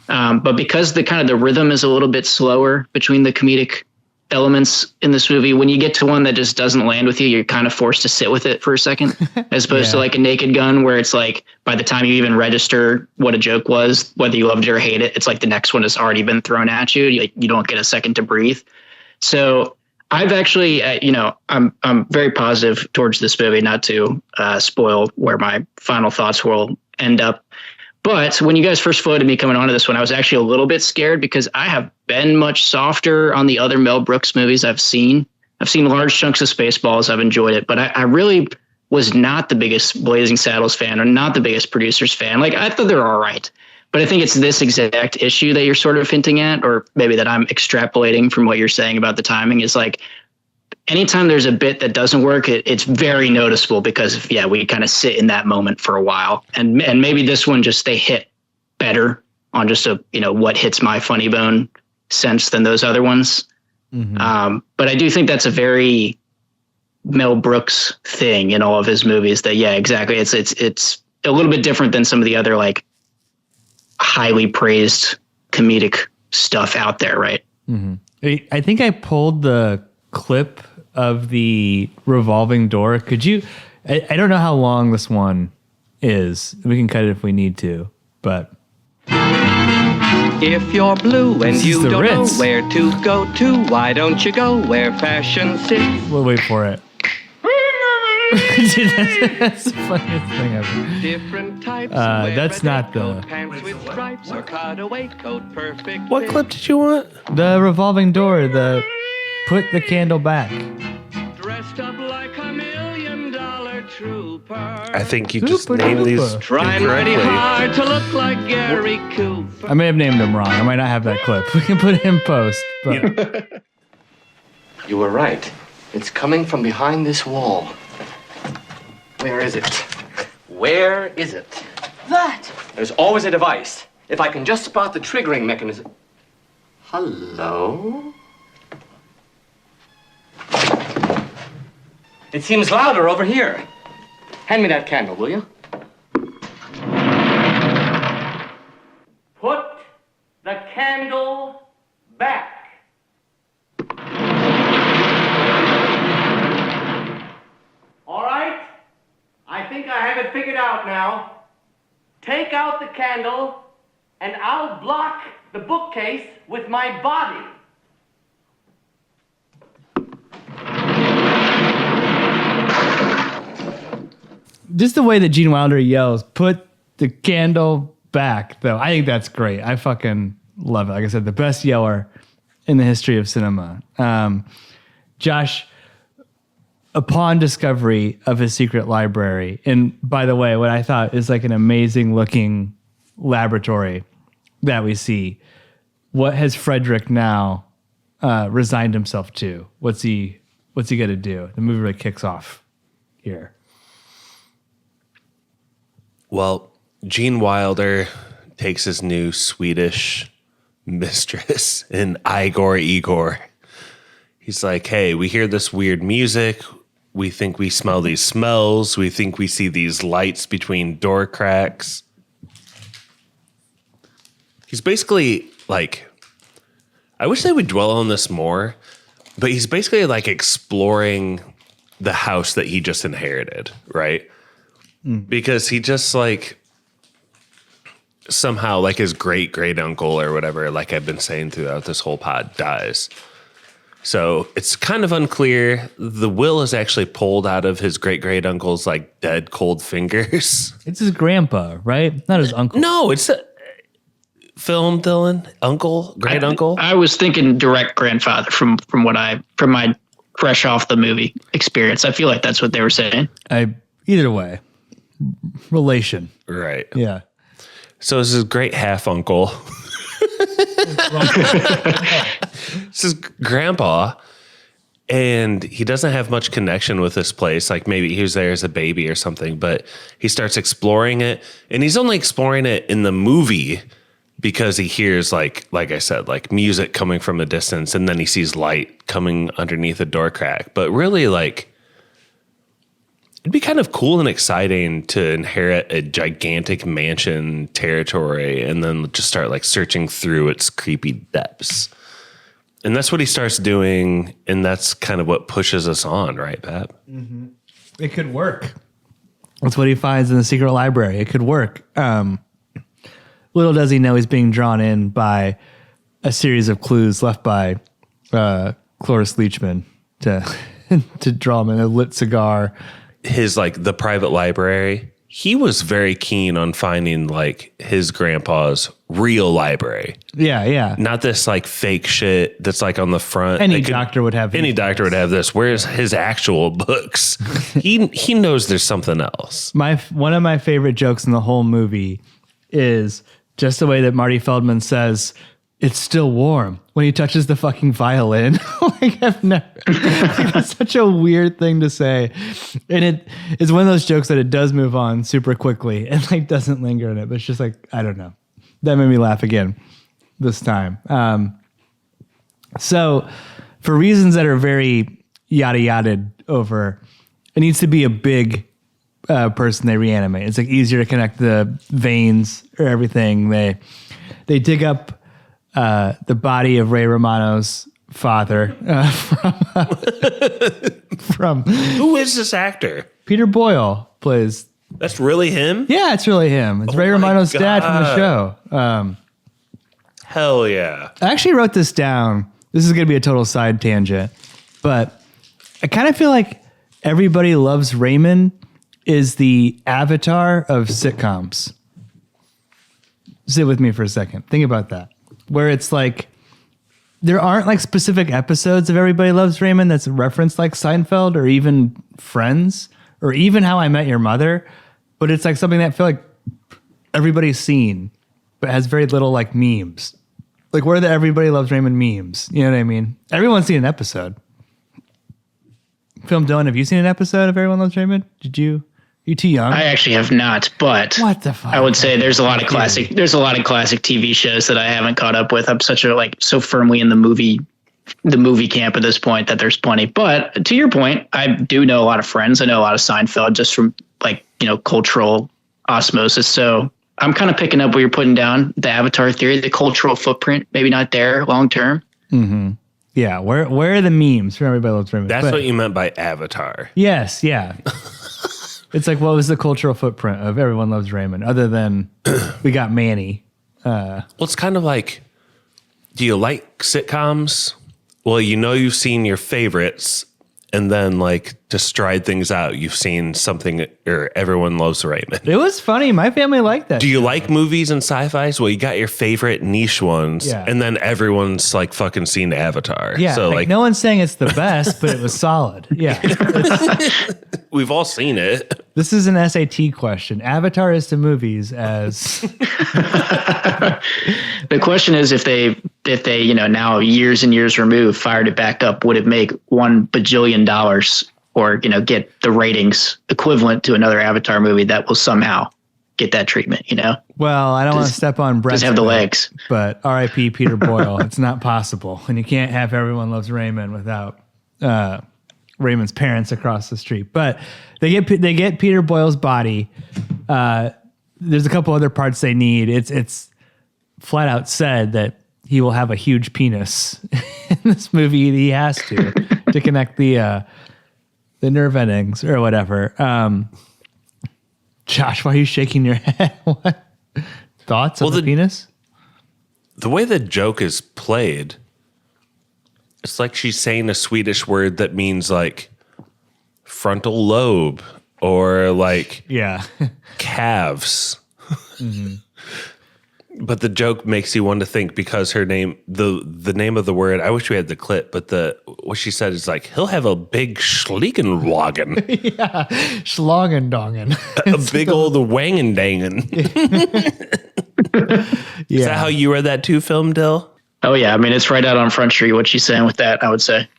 But because the rhythm is a little bit slower between the comedic elements in this movie, when you get to one that just doesn't land with you, you're kind of forced to sit with it for a second, as opposed to like a Naked Gun, where it's like, by the time you even register what a joke was, whether you loved it or hate it, it's like the next one has already been thrown at you. You don't get a second to breathe. So I've actually, I'm very positive towards this movie, not to spoil where my final thoughts will end up. But when you guys first floated me coming onto this one, I was actually a little bit scared, because I have been much softer on the other Mel Brooks movies I've seen. I've seen large chunks of Spaceballs. I've enjoyed it, but I really was not the biggest Blazing Saddles fan, or not the biggest Producers fan. Like, I thought they were all right, but I think it's this exact issue that you're sort of hinting at, or maybe that I'm extrapolating from what you're saying about the timing, is like, anytime there's a bit that doesn't work, it's very noticeable, because we kind of sit in that moment for a while, and maybe this one just, they hit better on just a what hits my funny bone sense than those other ones. Mm-hmm. But I do think that's a very Mel Brooks thing in all of his movies, that exactly, it's a little bit different than some of the other like highly praised comedic stuff out there, right? Mm-hmm. I think I pulled the clip of the revolving door. Could you, I don't know how long this one is. We can cut it if we need to, but if you're blue and you don't Ritz. know where to go to, why don't you go where fashion sits? We'll wait for it. Dude, that's the funniest thing ever. Different types. That's not the pants with stripes or cutaway coat, perfect. What clip did you want? the revolving door. The put the candle back. Dressed up like $1 million trooper. I think you just named these Trying mighty hard to look like Gary Cooper. I may have named him wrong. I might not have that clip. We can put it in post. But You were right. It's coming from behind this wall. Where is it? Where is it? That. There's always a device. If I can just spot the triggering mechanism. Hello? It seems louder over here. Hand me that candle, will you? Put the candle back. All right? I think I have it figured out out now. Take out the candle, and I'll block the bookcase with my body. Just the way that Gene Wilder yells, "Put the candle back," though. I think that's great. I fucking love it. Like I said, the best yeller in the history of cinema. Josh, upon discovery of his secret library, and by the way, what I thought is like an amazing looking laboratory that we see, what has Frederick now resigned himself to? What's he going to do? The movie really kicks off here. Well, Gene Wilder takes his new Swedish mistress in Igor. He's like, hey, we hear this weird music. We think we smell these smells. We think we see these lights between door cracks. He's basically like, I wish they would dwell on this more, but he's basically like exploring the house that he just inherited, right? Because he just like somehow like his great uncle or whatever, like I've been saying throughout this whole pod, dies. So it's kind of unclear. The will is actually pulled out of his great uncle's like dead cold fingers. It's his grandpa, right? Not his uncle. No, it's a film, Dylan. Uncle, great uncle. I was thinking direct grandfather from my fresh off the movie experience. I feel like that's what they were saying. Either way. Relation. Right. Yeah. So it's his great half uncle. It's his grandpa, and he doesn't have much connection with this place. Like maybe he was there as a baby or something, but he starts exploring it, and he's only exploring it in the movie because he hears like I said, like music coming from a distance, and then he sees light coming underneath a door crack. But really, like, it'd be kind of cool and exciting to inherit a gigantic mansion territory and then just start like searching through its creepy depths. And that's what he starts doing. And that's kind of what pushes us on, right, Pat? Mm-hmm. It could work. That's what he finds in the secret library. It could work. Little does he know he's being drawn in by a series of clues left by Cloris Leachman to draw him in a lit cigar. His like the private library, he was very keen on finding like his grandpa's real librray. Yeah. Not this like fake shit that's like on the front. Any doctor would have this. Where's his actual books? He knows there's something else. One of my favorite jokes in the whole movie is just the way that Marty Feldman says, "It's still warm," when he touches the fucking violin. That's such a weird thing to say. And it's one of those jokes that it does move on super quickly and like doesn't linger in it. But it's just like, I don't know. That made me laugh again this time. So for reasons that are very yada over, it needs to be a big person they reanimate. It's like easier to connect the veins or everything. They dig up the body of Ray Romano's father from who is this actor? Peter Boyle plays. That's really him? Yeah, it's really him. It's Ray Romano's dad from the show. Hell yeah. I actually wrote this down. This is going to be a total side tangent, but I kind of feel like Everybody Loves Raymond is the Avatar of sitcoms. Sit with me for a second. Think about that. Where it's like, there aren't like specific episodes of Everybody Loves Raymond that's referenced like Seinfeld or even Friends or even How I Met Your Mother, but it's like something that I feel like everybody's seen, but has very little like memes. Like, where are the Everybody Loves Raymond memes? You know what I mean? Everyone's seen an episode. Film Dylan, have you seen an episode of Everyone Loves Raymond? Did you? You too young? I actually have not, but what the fuck? I would say there's a lot of classic TV shows that I haven't caught up with. I'm so firmly in the movie camp at this point that there's plenty. But to your point, I do know a lot of Friends. I know a lot of Seinfeld just from cultural osmosis. So I'm kind of picking up what you're putting down, the Avatar theory, the cultural footprint, maybe not there long term. Mm-hmm. Yeah, where are the memes from Everybody Loves Raymond? That's what you meant by Avatar. Yes, yeah. It's like, what was the cultural footprint of Everyone Loves Raymond other than we got Manny? Well, it's kind of like, do you like sitcoms? Well, you've seen your favorites, and then like to stride things out, you've seen something or Everyone Loves Raymond. It was funny. My family liked that. Do you like movies and sci-fis? Well, you got your favorite niche ones, and then everyone's like fucking seen Avatar. Yeah, so like no one's saying it's the best, but it was solid. Yeah, we've all seen it. This is an SAT question. Avatar is to movies as the question is if they now years and years removed fired it back up, would it make $1 bajillion or get the ratings equivalent to another Avatar movie that will somehow get that treatment? Well, I don't want to step on Brett's does have the legs, but R.I.P. Peter Boyle. It's not possible, and you can't have Everyone Loves Raymond without Raymond's parents across the street. But they get Peter Boyle's body. There's a couple other parts they need. It's flat out said that he will have a huge penis in this movie. He has to connect the nerve endings or whatever. Josh, why are you shaking your head? What thoughts on the penis? The way the joke is played, it's like she's saying a Swedish word that means like frontal lobe or like calves. Mm-hmm. But the joke makes you want to think because her name, the name of the word, I wish we had the clip, but what she said is like, he'll have a big Schlegenwagen. Yeah, Schlagendongen. A big old wangendangen. Is that how you read that too, Film Dill? Oh, yeah. I mean, it's right out on Front Street what she's saying with that, I would say.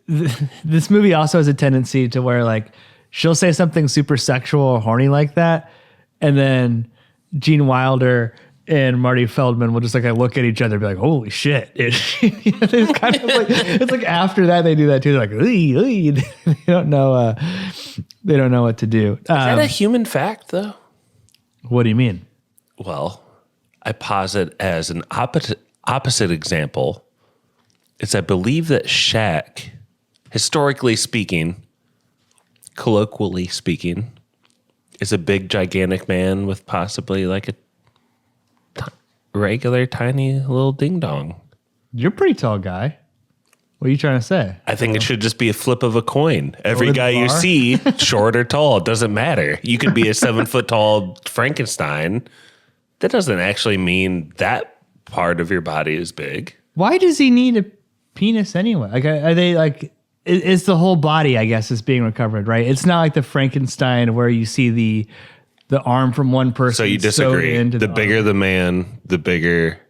This movie also has a tendency to where like she'll say something super sexual or horny like that, and then Gene Wilder and Marty Feldman will just like look at each other and be like, holy shit. It's kind of like, it's like after that they do that too. They're like, they don't know what to do. Is that a human fact though? What do you mean? Well, I posit as an opposite example. It's I believe that Shaq, historically speaking, colloquially speaking, is a big, gigantic man with possibly like a regular, tiny little ding-dong. You're a pretty tall guy. What are you trying to say? I think it should just be a flip of a coin. Every guy you see, short or tall, it doesn't matter. You could be a 7-foot-tall Frankenstein. That doesn't actually mean that part of your body is big. Why does he need a penis anyway? Like, are they like... It's the whole body, I guess, is being recovered, right? It's not like the Frankenstein where you see the arm from one person. So you disagree? The bigger the man, the bigger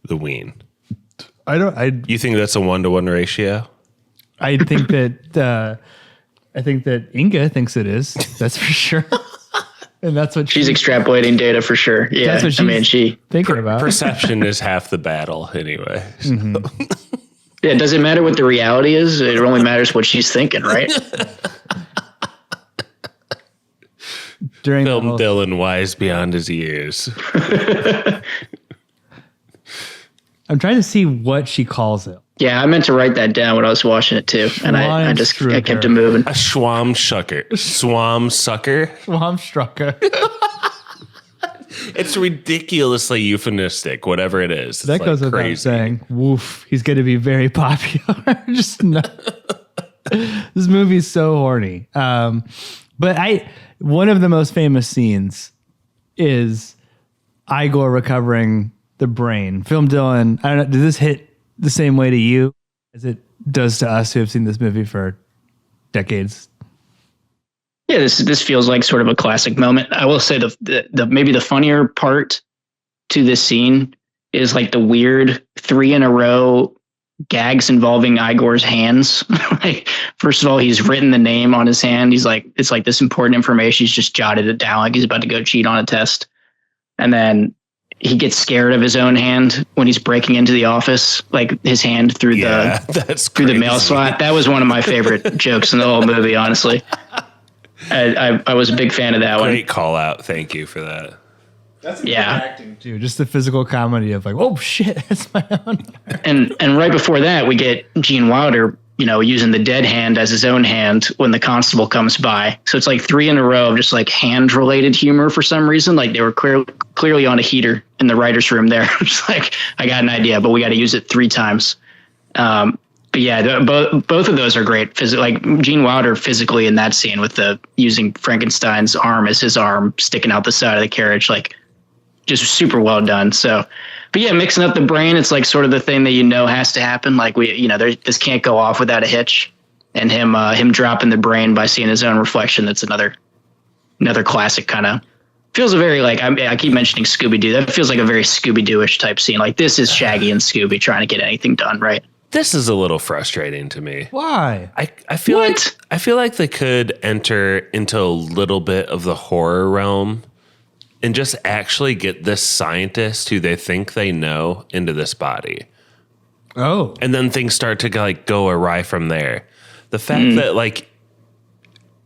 the ween. You think that's a 1-to-1 ratio? I think that Inga thinks it is. That's for sure. And that's what she's extrapolating data for sure. Yeah, that's what she's thinking about. Perception is half the battle, anyway. So. Mm-hmm. Yeah, does it matter what the reality is? It only matters what she's thinking, right? During Film Dylan wise beyond his years. I'm trying to see what she calls it. Yeah, I meant to write that down when I was watching it too, and I kept it moving. A Schwamsucker. Schwamsucker? Schwamstrucker. It's ridiculously euphemistic, whatever it is. It's that goes without crazy. Saying. Woof, he's going to be very popular. Just no. This movie is so horny. But one of the most famous scenes is Igor recovering the brain. Film Dylan, I don't know, does this hit the same way to you as it does to us who have seen this movie for decades? Yeah, this feels like sort of a classic moment. I will say the maybe the funnier part to this scene is like the weird 3 in a row gags involving Igor's hands. Like, first of all, he's written the name on his hand. He's like, it's like this important information. He's just jotted it down like he's about to go cheat on a test. And then he gets scared of his own hand when he's breaking into the office, like his hand through the mail slot. That was one of my favorite jokes in the whole movie, honestly. I was a big fan of that one. Great call out. Thank you for that. That's good acting too. Just the physical comedy of like, oh shit, that's my own. And right before that, we get Gene Wilder using the dead hand as his own hand when the constable comes by. So it's like 3 in a row of just like hand related humor for some reason. Like they were clearly on a heater in the writer's room there. Just like, I got an idea, but we got to use it 3 times. But yeah, both of those are great. Like Gene Wilder physically in that scene with using Frankenstein's arm as his arm sticking out the side of the carriage, like just super well done. So, but yeah, mixing up the brain, it's like sort of the thing that has to happen. Like this can't go off without a hitch. And him dropping the brain by seeing his own reflection. That's another classic kind of. Feels a very like I keep mentioning Scooby-Doo. That feels like a very Scooby-Doo-ish type scene. Like this is Shaggy and Scooby trying to get anything done, right? This is a little frustrating to me. Why? I feel like they could enter into a little bit of the horror realm and just actually get this scientist who they think they know into this body. Oh. And then things start to like go awry from there. The fact that like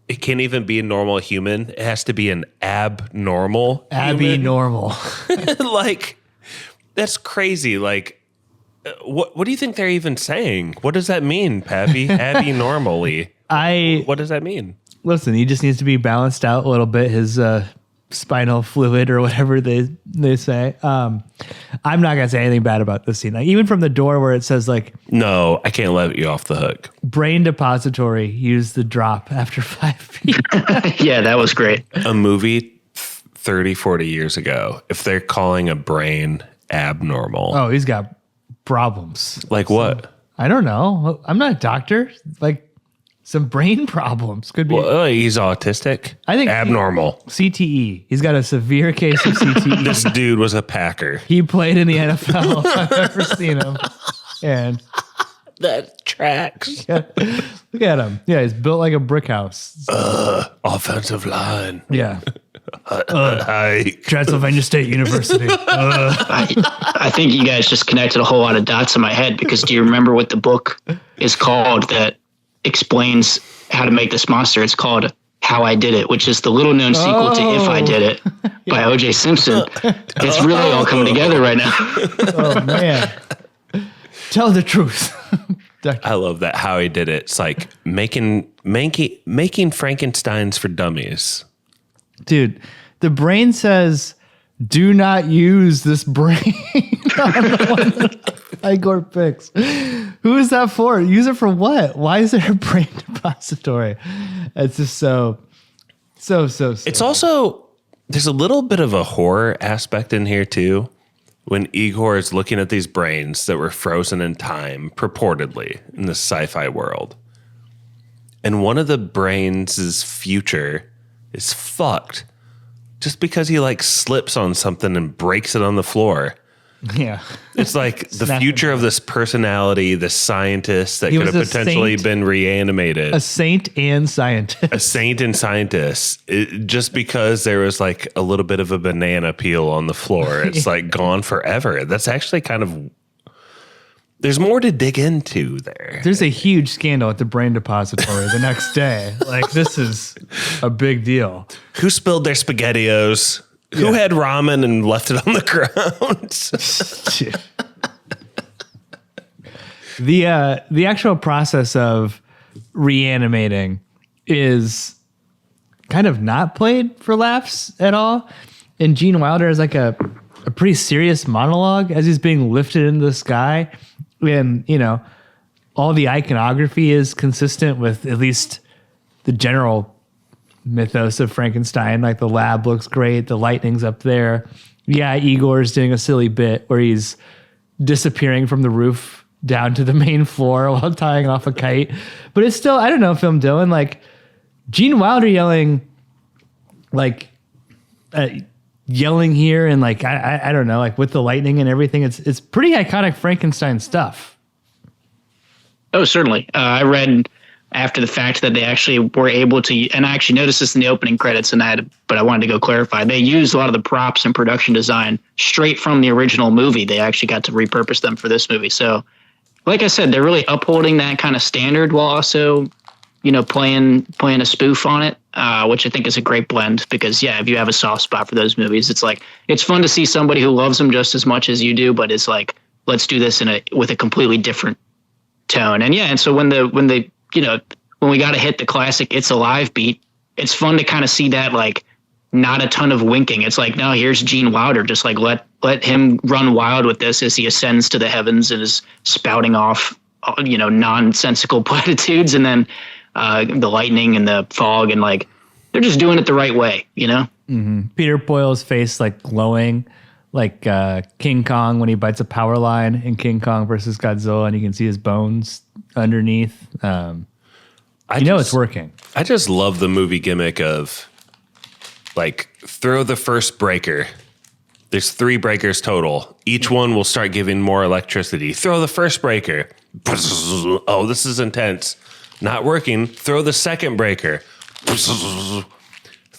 it can't even be a normal human, it has to be an abnormal. Abby-normal. Like that's crazy. Like what do you think they're even saying? What does that mean, Pappy? Abby-normally. What does that mean? Listen, he just needs to be balanced out a little bit. His spinal fluid or whatever they say. I'm not gonna say anything bad about this scene. Like even from the door where it says like, no, I can't let you off the hook. Brain depository, use the drop after 5 feet. Yeah, that was great. A movie 30, 40 years ago, if they're calling a brain abnormal. Oh, he's got problems. Like what? I don't know. I'm not a doctor. Like some brain problems could be. Well, he's autistic. I think abnormal. CTE. He's got a severe case of CTE. This dude was a Packer. He played in the NFL if I've ever seen him. And that tracks. Yeah, look at him. Yeah, he's built like a brick house. Offensive line. Yeah. Hi. Transylvania State University. I think you guys just connected a whole lot of dots in my head because do you remember what the book is called that explains how to make this monster? It's called How I Did It, which is the little known sequel to If I Did It by O.J. Simpson. It's really all coming together right now. Oh man. Tell the truth. I love that. How he did it. It's like making Frankensteins for dummies. Dude, the brain says, do not use this brain on the one that Igor picks. Who is that for? Use it for what? Why is there a brain depository? It's just so. It's also, there's a little bit of a horror aspect in here too. When Igor is looking at these brains that were frozen in time, purportedly, in the sci-fi world. And one of the brains' future is fucked just because he like slips on something and breaks it on the floor. Yeah. It's like the future of this personality, this scientist that could have potentially been reanimated. A saint and scientist. A saint and scientist. Just because there was like a little bit of a banana peel on the floor, it's like gone forever. That's actually kind of... There's more to dig into there. There's a huge scandal at the brain depository the next day. Like, this is a big deal. Who spilled their SpaghettiOs? Who had ramen and left it on the ground? The actual process of reanimating is kind of not played for laughs at all. And Gene Wilder has like a pretty serious monologue as he's being lifted into the sky. And, you know, all the iconography is consistent with at least the general mythos of Frankenstein. Like the lab looks great, the lightning's up there. Yeah, Igor's doing a silly bit where he's disappearing from the roof down to the main floor while tying off a kite. But it's still, I don't know if I'm doing like Gene Wilder yelling here and like I don't know, like with the lightning and everything. It's pretty iconic Frankenstein stuff. Oh, certainly. I read after the fact that they actually were able to, and I actually noticed this in the opening credits, but I wanted to go clarify. They used a lot of the props and production design straight from the original movie. They actually got to repurpose them for this movie. So, like I said, they're really upholding that kind of standard while also, you know, playing a spoof on it, which I think is a great blend. Because if you have a soft spot for those movies, it's like it's fun to see somebody who loves them just as much as you do, but it's like let's do this with a completely different tone. And so when we got to hit the classic "It's Alive" beat, it's fun to kind of see that, like, not a ton of winking. It's like, no, here's Gene Wilder. Just like let him run wild with this as he ascends to the heavens and is spouting off, nonsensical platitudes, and then the lightning and the fog, and like they're just doing it the right way, Mm-hmm. Peter Boyle's face like glowing, like King Kong when he bites a power line in King Kong versus Godzilla, and you can see his bones underneath. It's working. I just love the movie gimmick of, like, throw the first breaker. There's 3 breakers total. Each one will start giving more electricity. Throw the first breaker. Oh, this is intense. Not working. Throw the second breaker.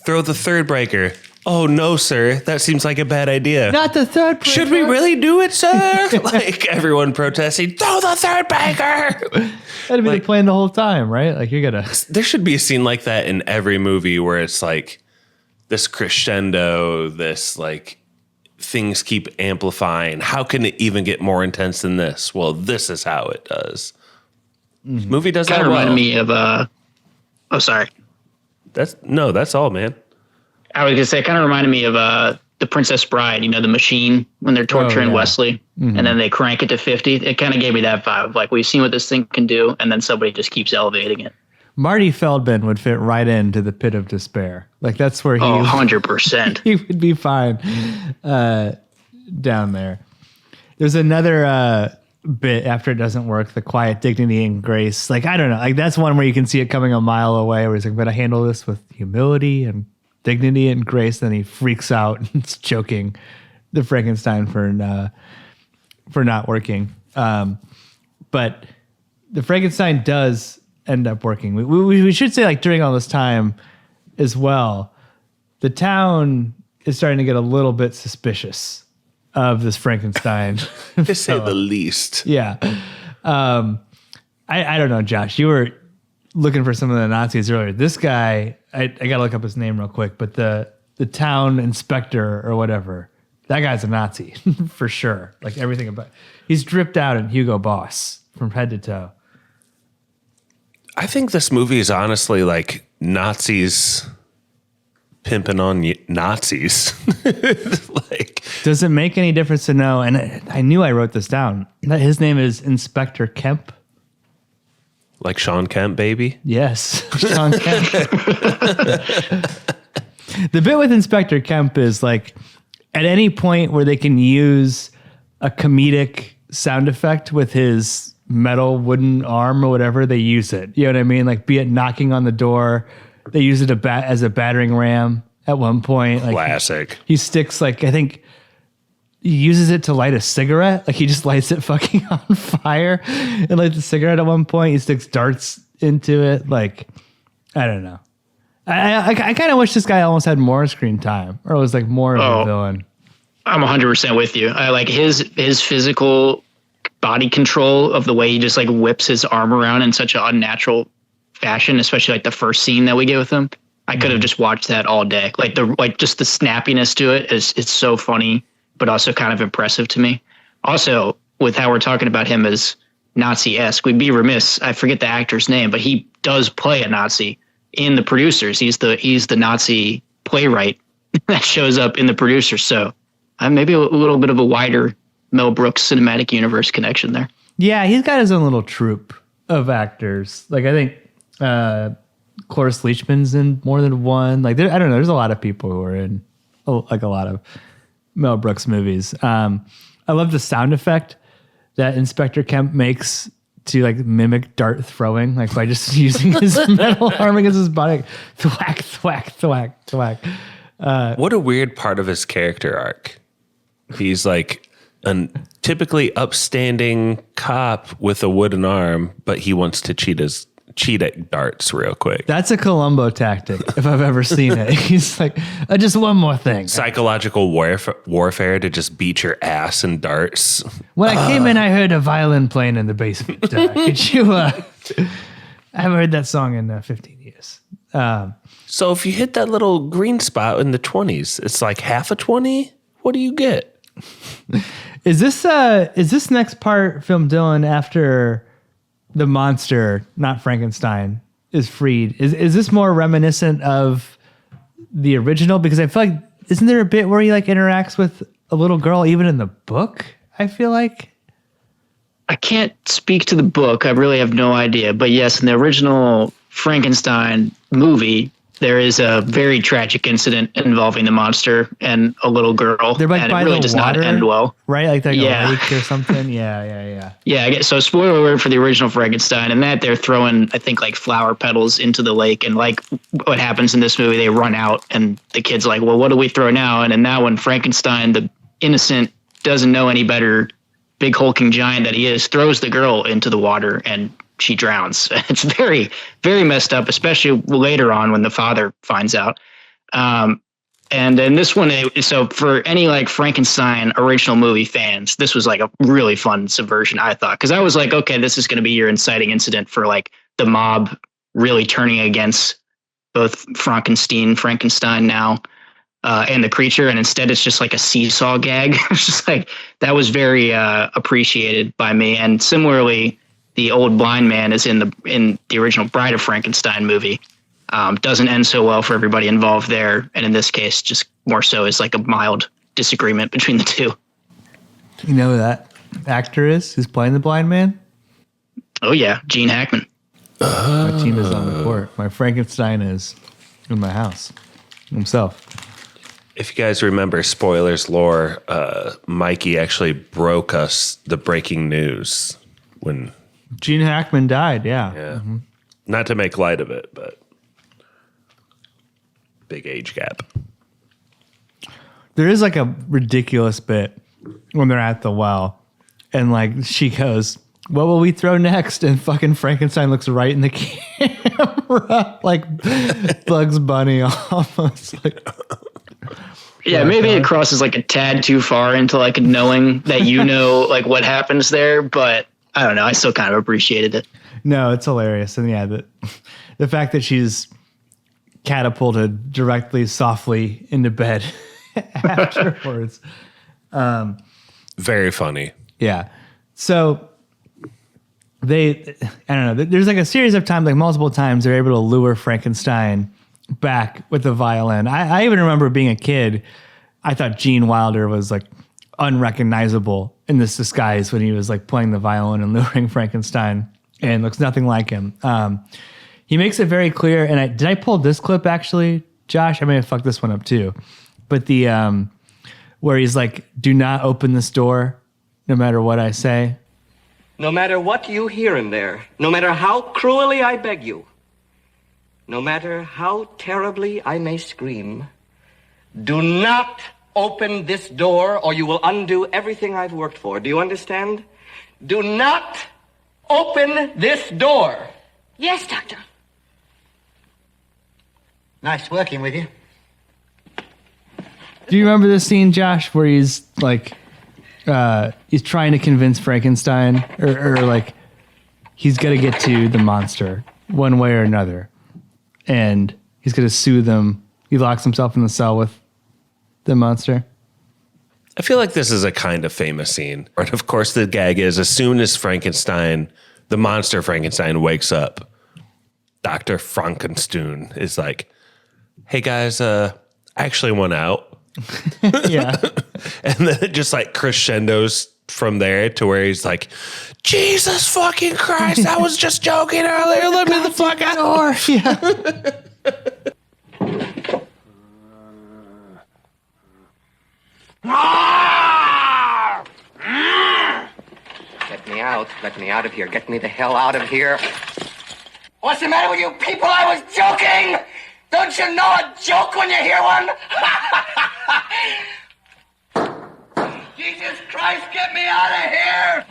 Throw the third breaker. Oh, no, sir. That seems like a bad idea. Not the third breaker. Should we really do it, sir? Like, everyone protesting, throw the third breaker. That'd be the plan the whole time, right? Like, There should be a scene like that in every movie where it's like this crescendo, this, like, things keep amplifying. How can it even get more intense than this? Well, this is how it does. Mm-hmm. Movie does that well. Kind of reminded me of oh, sorry. That's all, man. I was gonna say, it kind of reminded me of The Princess Bride. The machine when they're torturing Wesley, mm-hmm. and then they crank it to 50. It kind of gave me that vibe. Like, we've seen what this thing can do, and then somebody just keeps elevating it. Marty Feldman would fit right into the pit of despair. Like, that's where he 100%. He would be fine down there. There's another bit after it doesn't work, the quiet dignity and grace. Like, I don't know. Like, that's one where you can see it coming a mile away, where he's like, but I handle this with humility and dignity and grace. Then he freaks out and is choking the Frankenstein for not working. But the Frankenstein does end up working. We should say, like, during all this time as well, the town is starting to get a little bit suspicious of this Frankenstein. To say the least. Yeah. I don't know, Josh, you were looking for some of the Nazis earlier. This guy, I gotta look up his name real quick, but the town inspector or whatever, that guy's a Nazi for sure. Like, everything about, he's dripped out in Hugo Boss from head to toe. I think this movie is honestly like Nazis pimping on Nazis. Like, does it make any difference to know? And I knew I wrote this down. That his name is Inspector Kemp. Like Sean Kemp, baby? Yes, Sean Kemp. The bit with Inspector Kemp is, like, at any point where they can use a comedic sound effect with his metal wooden arm or whatever, they use it. You know what I mean? Like, be it knocking on the door, they use it as a battering ram at one point. Like, classic. He sticks, like, I think he uses it to light a cigarette. Like, he just lights it fucking on fire and lights a cigarette at one point. He sticks darts into it. Like, I don't know. I kind of wish this guy almost had more screen time, or was like more of a villain. I'm 100% with you. I like his physical body control of the way he just, like, whips his arm around in such an unnatural fashion, especially like the first scene that we get with him. I could have just watched that all day. Like, just the snappiness to it it's so funny, but also kind of impressive to me. Also, with how we're talking about him as Nazi-esque, we'd be remiss. I forget the actor's name, but he does play a Nazi in The Producers. He's the Nazi playwright that shows up in The Producers. So maybe a little bit of a wider Mel Brooks cinematic universe connection there. Yeah, he's got his own little troupe of actors. Like, I think Cloris Leachman's in more than one. Like, I don't know. There's a lot of people who are in like a lot of Mel Brooks movies. I love the sound effect that Inspector Kemp makes to, like, mimic dart throwing, like, by just using his metal arm against his body. Like, thwack, thwack, thwack, thwack. What a weird part of his character arc. He's like a typically upstanding cop with a wooden arm, but he wants to cheat at darts real quick. That's a Columbo tactic, if I've ever seen it. He's like, just one more thing. Psychological warfare to just beat your ass in darts. When I came in, I heard a violin playing in the basement. Could you? I haven't heard that song in 15 years. So if you hit that little green spot in the 20s, it's like half a 20. What do you get? Is this next part from Dylan after the monster, not Frankenstein, is freed. Is this more reminiscent of the original? Because I feel like, isn't there a bit where he like interacts with a little girl even in the book? I feel like. I can't speak to the book. I really have no idea. But yes, in the original Frankenstein movie, there is a very tragic incident involving the monster and a little girl. They're like and by it really the does water, not end well. Right? Like they're Yeah. a lake or something. Yeah. Yeah, I guess, so spoiler alert for the original Frankenstein, and that they're throwing, I think, like flower petals into the lake, and like what happens in this movie, they run out, and the kid's like, well, what do we throw now? And then now when Frankenstein, the innocent, doesn't know any better, big hulking giant that he is, throws the girl into the water, and she drowns. It's very, very messed up, especially later on when the father finds out. And in this one, so for any like Frankenstein original movie fans, this was like a really fun subversion, I thought. Because I was like, okay, this is going to be your inciting incident for like the mob really turning against both Frankenstein now and the creature. And instead, it's just like a seesaw gag. It's just like, that was very appreciated by me. And similarly, the old blind man is in the original Bride of Frankenstein movie. Doesn't end so well for everybody involved there. And in this case, just more so is like a mild disagreement between the two. You know who that actor is who's playing the blind man? Oh, yeah. Gene Hackman. My team is on the court. My Frankenstein is in my house himself. If you guys remember spoilers lore, Mikey actually broke us the breaking news when Gene Hackman died. Yeah. Mm-hmm. Not to make light of it, but big age gap. There is like a ridiculous bit when they're at the well and like she goes, what will we throw next? And fucking Frankenstein looks right in the camera like Bugs Bunny almost like. Yeah, maybe it crosses like a tad too far into like knowing that you know like what happens there, but I don't know. I still kind of appreciated it. No, it's hilarious. And yeah, the fact that she's catapulted directly, softly into bed afterwards. Very funny. Yeah. So I don't know. There's like a series of times, like multiple times, they're able to lure Frankenstein back with the violin. I even remember being a kid, I thought Gene Wilder was like unrecognizable in this disguise when he was like playing the violin and luring Frankenstein, and looks nothing like him. He makes it very clear, and did I pull this clip actually, Josh? I may have fucked this one up too. But the where he's like, do not open this door no matter what I say. No matter what you hear in there, no matter how cruelly I beg you, no matter how terribly I may scream, do not open this door or you will undo everything I've worked for. Do you understand? Do not open this door. Yes, Doctor. Nice working with you. Do you remember this scene, Josh, where he's like, he's trying to convince Frankenstein, or like, he's got to get to the monster one way or another, and he's going to sue them. He locks himself in the cell with the monster. I feel like this is a kind of famous scene. And of course, the gag is as soon as Frankenstein, the monster Frankenstein, wakes up, Dr. Frankenstein is like, hey guys, I actually went out. Yeah. And then it just like crescendos from there to where he's like, Jesus fucking Christ, I was just joking earlier. Let me the fuck out. Yeah. Let me out. Let me out of here. Get me the hell out of here. What's the matter with you people? I was joking! Don't you know a joke when you hear one? Jesus Christ, get me out of here!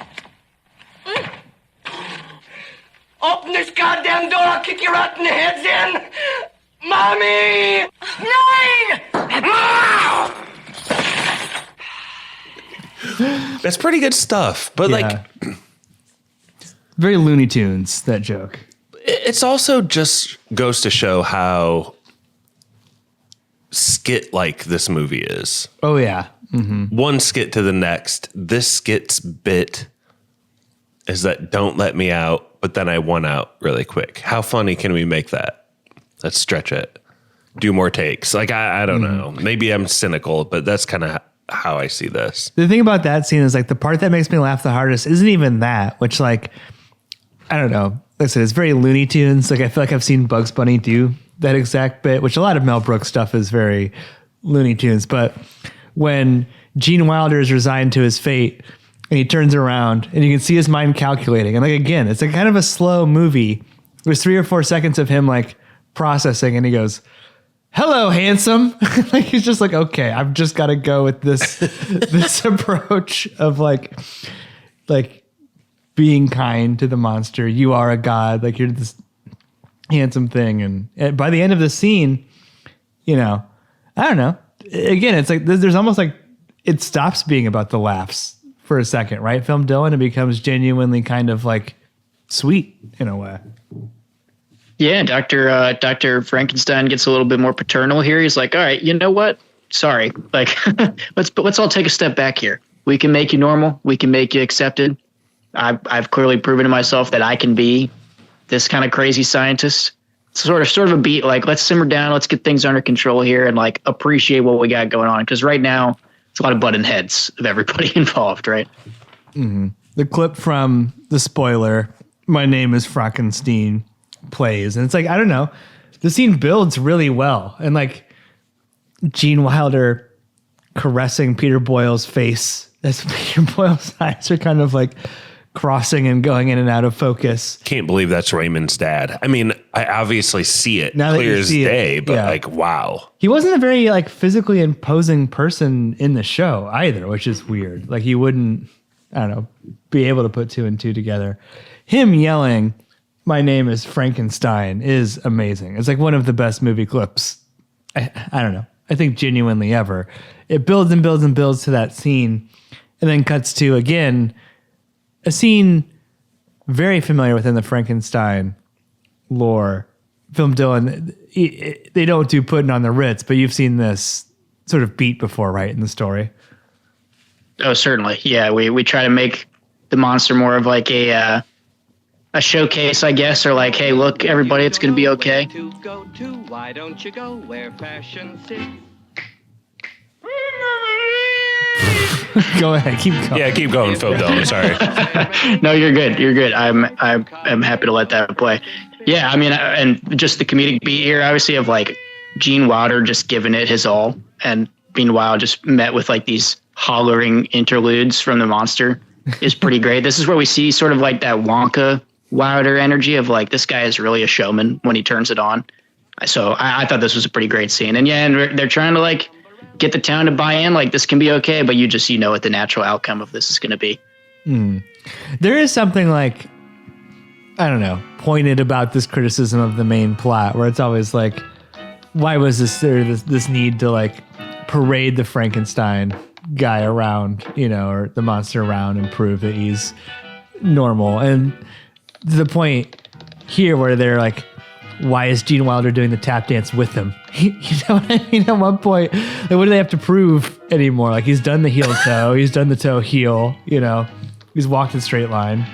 Open this goddamn door, I'll kick your rotten heads in! Mommy! That's pretty good stuff. But like, very Looney Tunes, that joke. it's also just goes to show how skit-like this movie is. Oh, yeah. Mm-hmm. One skit to the next. This skit's bit is that don't let me out. but then I won out really quick. How funny can we make that? Let's stretch it. Do more takes. Like, I don't know. Maybe I'm cynical, but that's kind of how I see this. The thing about that scene is like the part that makes me laugh the hardest isn't even that, which like, I don't know. Like I said, it's very Looney Tunes. Like I feel like I've seen Bugs Bunny do that exact bit, which a lot of Mel Brooks stuff is very Looney Tunes. But when Gene Wilder is resigned to his fate and he turns around and you can see his mind calculating. And like, again, it's like kind of a slow movie. There's 3 or 4 seconds of him like processing and he goes, "Hello, handsome." Like he's just like, okay, I've just got to go with this this approach of like being kind to the monster. You are a god. Like you're this handsome thing. And by the end of the scene, you know, I don't know. Again, it's like there's almost like it stops being about the laughs for a second, right? Film Dylan, it becomes genuinely kind of like sweet in a way. Yeah, Dr. Frankenstein gets a little bit more paternal here. He's like, all right, you know what? Sorry. Like, let's all take a step back here. We can make you normal. We can make you accepted. I've clearly proven to myself that I can be this kind of crazy scientist. Sort of a beat, like, let's simmer down. Let's get things under control here and like appreciate what we got going on. Because right now it's a lot of button heads of everybody involved, right? Mm-hmm. The clip from the spoiler, "My name is Frankenstein," plays, and it's like, I don't know, the scene builds really well, and like Gene Wilder caressing Peter Boyle's face as Peter Boyle's eyes are kind of like crossing and going in and out of focus. Can't believe that's Raymond's dad. I mean, I obviously see it Now that clear you as see it, day, but yeah. like, wow. He wasn't a very like physically imposing person in the show either, which is weird. Like he wouldn't, I don't know, be able to put 2 and 2 together. Him yelling, "My name is Frankenstein," is amazing. It's like one of the best movie clips. I don't know. I think genuinely ever. It builds and builds and builds to that scene and then cuts to, again, a scene very familiar within the Frankenstein lore. Film Dylan, they don't do putting on the Ritz, but you've seen this sort of beat before, right, in the story? Oh, certainly. Yeah, we try to make the monster more of like a showcase, I guess, or like, hey, look, everybody, it's going to be okay. Why don't you go where fashion sits? Go ahead, keep going. Yeah, keep going, Phil Dylan. Sorry. No, you're good. You're good. I'm happy to let that play. Yeah, I mean, and just the comedic beat here, obviously, of like Gene Wilder just giving it his all, and meanwhile just met with like these hollering interludes from the monster is pretty great. This is where we see sort of like that Wonka Wilder energy of like, this guy is really a showman when he turns it on. So I thought this was a pretty great scene. And yeah, and they're trying to like get the town to buy in, like this can be okay, but you know what the natural outcome of this is going to be. There is something like, I don't know, pointed about this criticism of the main plot where it's always like, why was this need to like parade the Frankenstein guy around, you know, or the monster around and prove that he's normal? And to the point here where they're like, why is Gene Wilder doing the tap dance with him? You know what I mean? At one point, like, what do they have to prove anymore? Like, he's done the heel toe, he's done the toe heel, you know, he's walked a straight line.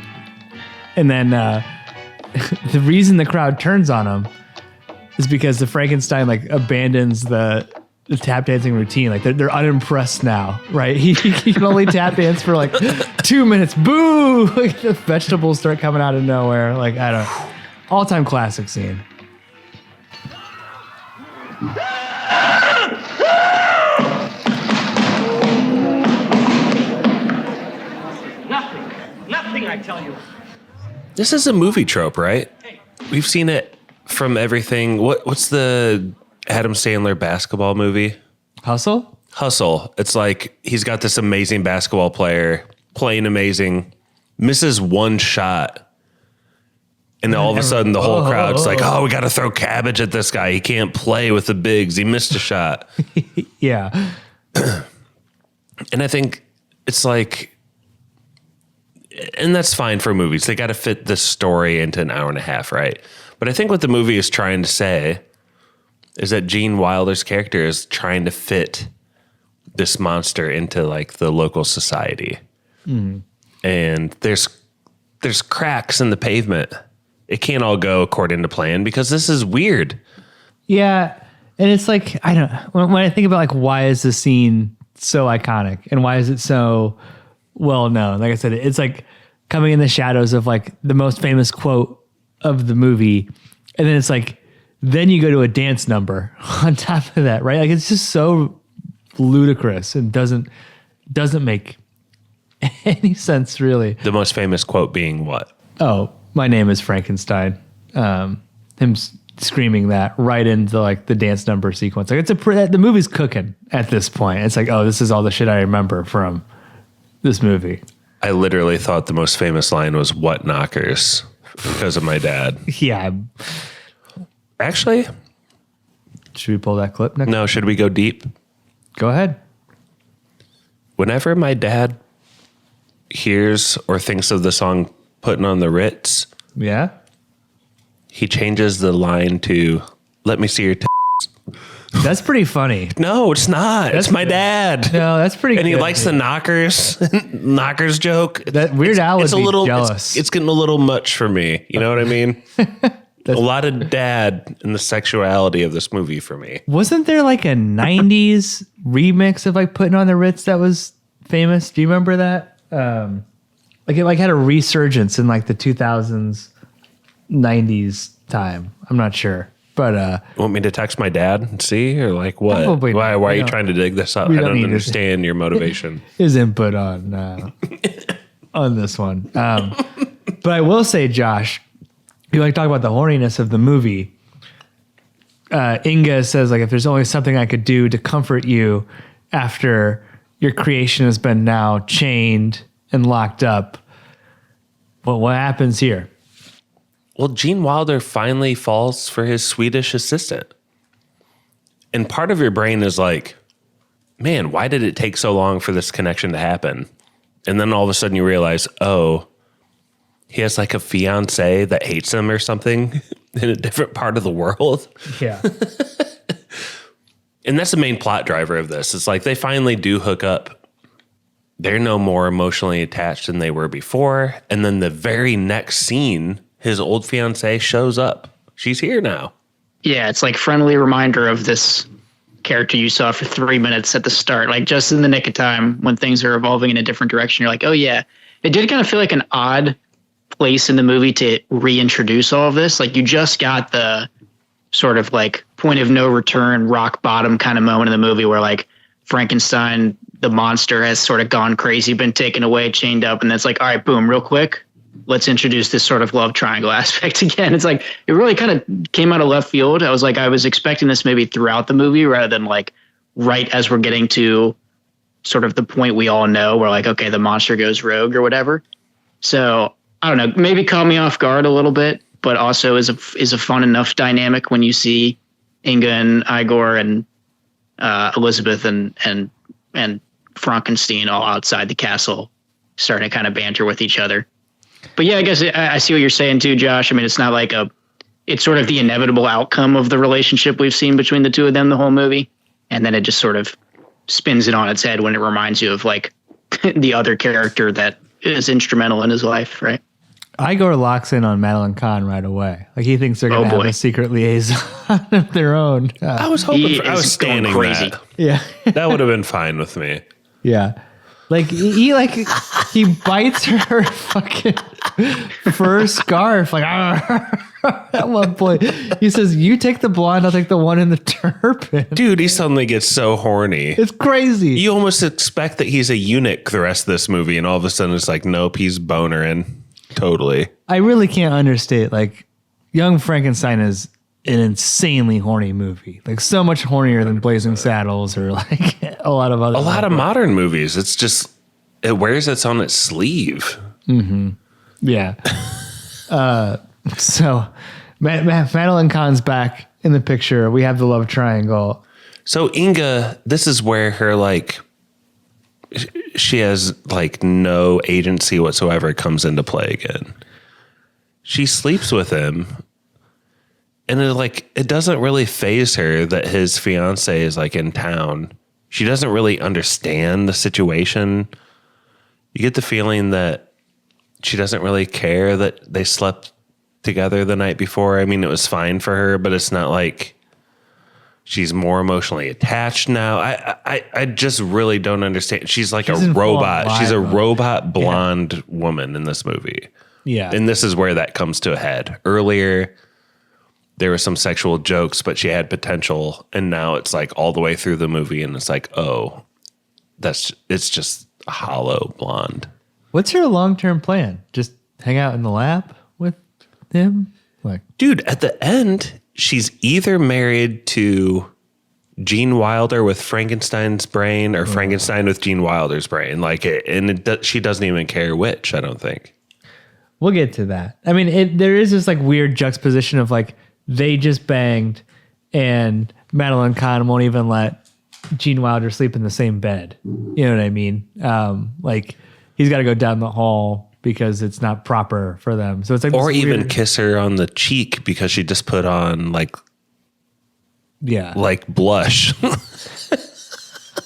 And then the reason the crowd turns on him is because the Frankenstein like abandons the tap dancing routine. Like they're unimpressed now, right? He can only tap dance for like 2 minutes. Boo! Like the vegetables start coming out of nowhere. Like, I don't know. All-time classic scene. Nothing, I tell you. This is a movie trope, right? We've seen it from everything. What's the Adam Sandler basketball movie? Hustle? Hustle. It's like he's got this amazing basketball player playing amazing, misses one shot. And then all of a sudden the whole crowd's like, oh, we got to throw cabbage at this guy. He can't play with the bigs. He missed a shot. Yeah. And I think it's like, and that's fine for movies. They got to fit the story into an hour and a half, right? But I think what the movie is trying to say is that Gene Wilder's character is trying to fit this monster into like the local society. And there's there's cracks in the pavement. It can't all go according to plan because this is weird. Yeah. And it's like, I don't know. When I think about like, why is this scene so iconic and why is it so well known? Like I said, it's like coming in the shadows of like the most famous quote of the movie. And then it's like, then you go to a dance number on top of that, right? Like it's just so ludicrous and doesn't make any sense really. The most famous quote being what? Oh, my name is Frankenstein. Him screaming that right into like the dance number sequence. Like the movie's cooking at this point. It's like, oh, this is all the shit I remember from this movie. I literally thought the most famous line was "What knockers?" because of my dad. Yeah. Actually, should we pull that clip next? No, should we go deep? Go ahead. Whenever my dad hears or thinks of the song Putting on the Ritz, yeah, he changes the line to "Let me see your That's pretty funny. No, it's not. It's my dad. No, that's pretty and good. he likes the knockers joke. That Weird Al would be jealous. It's getting a little much for me. You know what I mean? A lot of dad in the sexuality of this movie for me. Wasn't there like a 90s remix of like Putting on the Ritz that was famous? Do you remember that? Like it like had a resurgence in like the 2000s, 90s time. I'm not sure. But want me to text my dad and see, or like what? Probably why not. are you trying to dig this up? I don't understand your motivation. His input on this one. But I will say, Josh, you like talk about the horniness of the movie. Inga says like, if there's only something I could do to comfort you after your creation has been now chained and locked up, what happens here? Well, Gene Wilder finally falls for his Swedish assistant. And part of your brain is like, man, why did it take so long for this connection to happen? And then all of a sudden you realize, oh, he has like a fiancée that hates him or something in a different part of the world. Yeah. And that's the main plot driver of this. It's like they finally do hook up. They're no more emotionally attached than they were before. And then the very next scene, his old fiancée shows up. She's here now. Yeah, it's like friendly reminder of this character you saw for 3 minutes at the start, like just in the nick of time when things are evolving in a different direction. You're like, oh yeah. It did kind of feel like an odd place in the movie to reintroduce all of this. Like you just got the sort of like point of no return, rock bottom kind of moment in the movie where like Frankenstein, the monster, has sort of gone crazy, been taken away, chained up, and that's like, all right, boom, real quick. Let's introduce this sort of love triangle aspect again. It's like, it really kind of came out of left field. I was expecting this maybe throughout the movie rather than like right as we're getting to sort of the point we all know where like, okay, the monster goes rogue or whatever. So I don't know, maybe caught me off guard a little bit, but also is a fun enough dynamic when you see Inga and Igor and Elizabeth and Frankenstein all outside the castle starting to kind of banter with each other. But yeah, I guess I see what you're saying too, Josh. I mean, it's not like it's sort of the inevitable outcome of the relationship we've seen between the two of them the whole movie. And then it just sort of spins it on its head when it reminds you of like the other character that is instrumental in his life, right? Igor locks in on Madeline Kahn right away. Like he thinks they're going to have a secret liaison of their own. I was hoping I was standing crazy. that. Yeah. That would have been fine with me. Yeah. Like he bites her fucking fur scarf. Like at one point, he says, "You take the blonde, I'll take the one in the turban." Dude, he suddenly gets so horny. It's crazy. You almost expect that he's a eunuch the rest of this movie, and all of a sudden it's like, nope, he's bonering. Totally. I really can't understate. Like, Young Frankenstein is an insanely horny movie. Like so much hornier than Blazing Saddles or like a lot of other. A lot of modern movies. It's just it wears its on its sleeve. Mm-hmm. Yeah. So Madeline Kahn's back in the picture. We have the love triangle. So Inga, this is where her like she has like no agency whatsoever comes into play again. She sleeps with him. And it doesn't really faze her that his fiancée is like in town. She doesn't really understand the situation. You get the feeling that she doesn't really care that they slept together the night before. I mean, it was fine for her, but it's not like she's more emotionally attached now. I just really don't understand. She's like a robot. She's a robot blonde woman in this movie. Yeah. And this is where that comes to a head. Earlier, there were some sexual jokes, but she had potential. And now it's like all the way through the movie. And it's like, oh, it's just a hollow blonde. What's her long-term plan? Just hang out in the lab with him? Like, dude, at the end, she's either married to Gene Wilder with Frankenstein's brain or Frankenstein with Gene Wilder's brain. Like, she doesn't even care which, I don't think. We'll get to that. I mean, there is this like weird juxtaposition of like they just banged and Madeline Kahn won't even let Gene Wilder sleep in the same bed. You know what I mean? Like he's got to go down the hall because it's not proper for them. So it's like, or even kiss her on the cheek because she just put on like blush.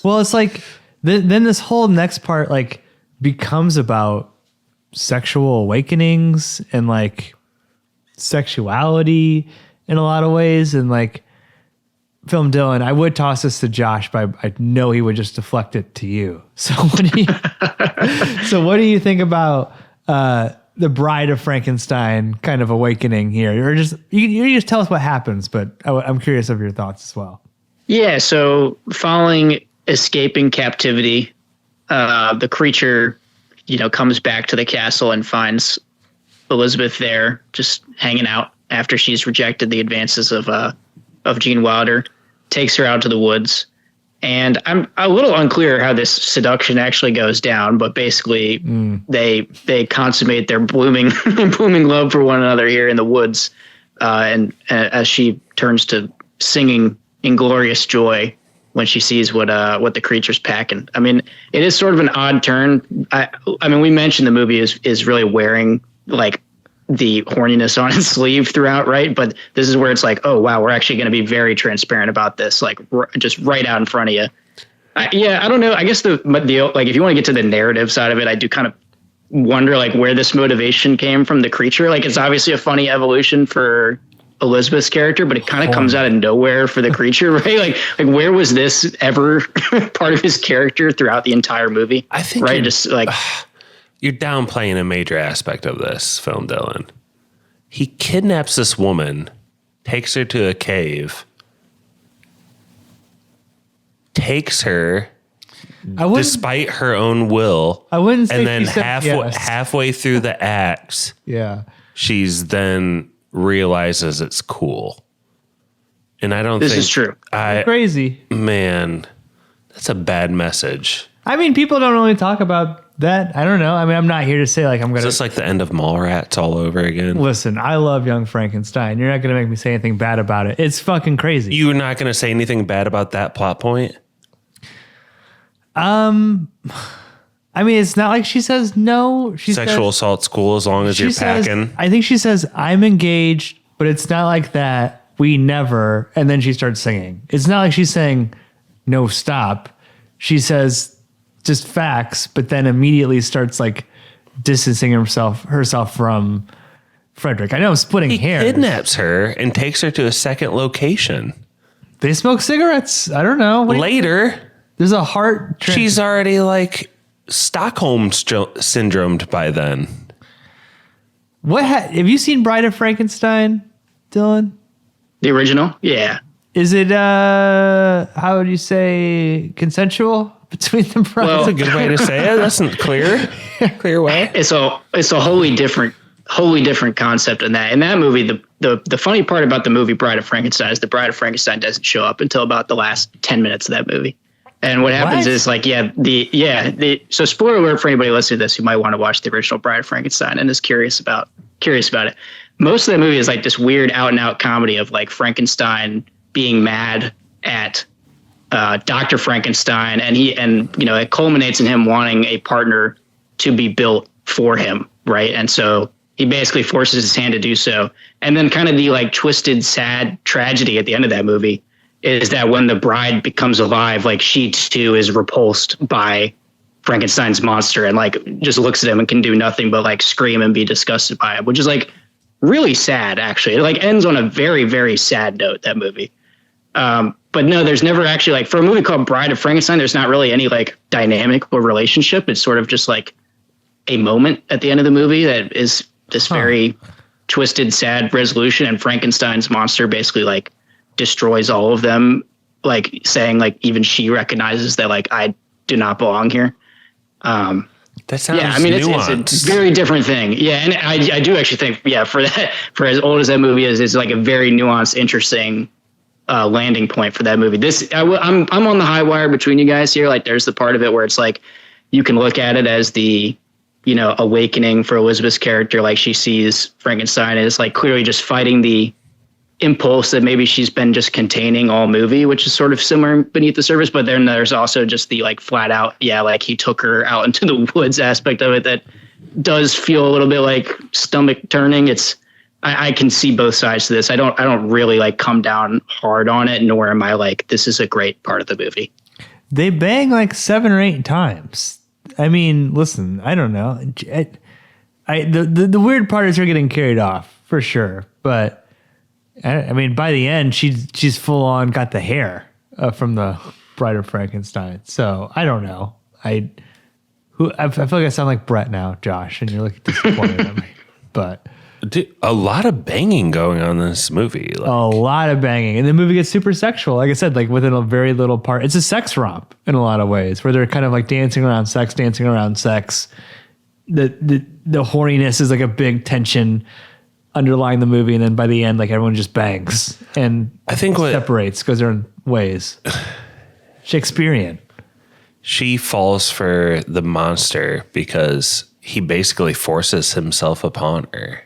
Well, it's like then this whole next part like becomes about sexual awakenings and like sexuality in a lot of ways. And like Film Dylan, I would toss this to Josh, but I know he would just deflect it to you. So what do you think about the Bride of Frankenstein kind of awakening here? Or just you just tell us what happens, but I'm curious of your thoughts as well. Yeah, so following escaping captivity, the creature comes back to the castle and finds Elizabeth there just hanging out after she's rejected the advances of Gene Wilder, takes her out to the woods. And I'm a little unclear how this seduction actually goes down, but basically they consummate their blooming love for one another here in the woods. And as she turns to singing in glorious joy when she sees what the creature's packing. I mean, it is sort of an odd turn. I mean, we mentioned the movie is really wearing like the horniness on its sleeve throughout, right? But this is where it's like, oh wow, we're actually going to be very transparent about this, like just right out in front of you. I don't know. I guess the like if you want to get to the narrative side of it, I do kind of wonder like where this motivation came from the creature. Like it's obviously a funny evolution for Elizabeth's character, but it kind of comes out of nowhere for the creature, right? Like where was this ever part of his character throughout the entire movie? I think right, just like you're downplaying a major aspect of this film, Dylan. He kidnaps this woman, takes her to a cave, takes her despite her own will. I wouldn't say, and then halfway through the acts, she's then realizes it's cool. And I don't think this is true. Crazy. Man, that's a bad message. I mean, people don't really talk about that. I don't know. I mean, I'm not here to say like I'm going to... Is this like the end of Mallrats all over again? Listen, I love Young Frankenstein. You're not going to make me say anything bad about it. It's fucking crazy. You're not going to say anything bad about that plot point? I mean, it's not like she says no. Sexual assault's cool as long as you're packing. I think she says, I'm engaged, but it's not like that. We never. And then she starts singing. It's not like she's saying, no, stop. She says just facts, but then immediately starts like distancing herself from Frederick. I know I'm splitting hairs. He kidnaps her and takes her to a second location. They smoke cigarettes. I don't know. Later, there's a heart. She's already like Stockholm syndromed by then. What have you seen Bride of Frankenstein, Dylan? The original? Yeah. Is it how would you say consensual between the brothers? Well, that's a good way to say it. That's not clear way. It's a wholly different concept in that. In that movie, the funny part about the movie Bride of Frankenstein is the Bride of Frankenstein doesn't show up until about the last 10 minutes of that movie. And what happens is like, so spoiler alert for anybody listening to this who might want to watch the original Bride of Frankenstein and is curious about it. Most of that movie is like this weird out and out comedy of like Frankenstein being mad at Dr. Frankenstein, and it culminates in him wanting a partner to be built for him, right? And so he basically forces his hand to do so. And then kind of the like twisted, sad tragedy at the end of that movie is that when the bride becomes alive, like she too is repulsed by Frankenstein's monster and like just looks at him and can do nothing but like scream and be disgusted by him, which is like really sad. Actually, it like ends on a very, very sad note, that movie. But no, there's never actually, like, for a movie called Bride of Frankenstein, there's not really any like dynamic or relationship. It's sort of just like a moment at the end of the movie that is this very twisted, sad resolution. And Frankenstein's monster basically like destroys all of them, like saying like even she recognizes that like I do not belong here. That sounds it's a very different thing. Yeah, and I do actually think, for as old as that movie is, it's like a very nuanced, interesting landing point for that movie. I'm on the high wire between you guys here. Like, there's the part of it where it's like you can look at it as the awakening for Elizabeth's character. Like, she sees Frankenstein and is like clearly just fighting the impulse that maybe she's been just containing all movie, which is sort of similar beneath the surface. But then there's also just the like flat out, like he took her out into the woods aspect of it that does feel a little bit like stomach turning. I can see both sides to this. I don't really like come down hard on it, nor am I like, this is a great part of the movie. They bang like 7 or 8 times. I mean, listen, I don't know. The weird part is her getting carried off for sure, but I mean, by the end, she's full on got the hair from the Bride of Frankenstein. So I don't know. I feel like I sound like Brett now, Josh, and you're looking disappointed at me. But dude, a lot of banging going on in this movie. Like, a lot of banging, and the movie gets super sexual. Like I said, like within a very little part, it's a sex romp in a lot of ways, where they're kind of like dancing around sex. The horniness is like a big tension underlying the movie, and then by the end, like everyone just bangs and I think separates because they're in ways Shakespearean. She falls for the monster because he basically forces himself upon her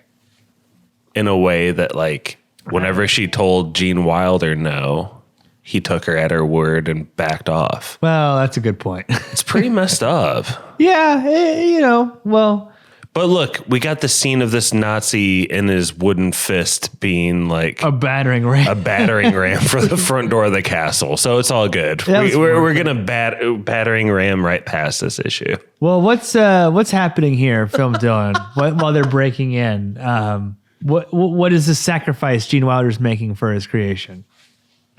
in a way that, like, whenever she told Gene Wilder no, he took her at her word and backed off. Well, that's a good point. It's pretty messed up. Yeah, well. But look, we got the scene of this Nazi in his wooden fist being like a battering ram for the front door of the castle. So it's all good. We're gonna battering ram right past this issue. Well, what's happening here, Film Dylan? While they're breaking in, what is the sacrifice Gene Wilder's making for his creation?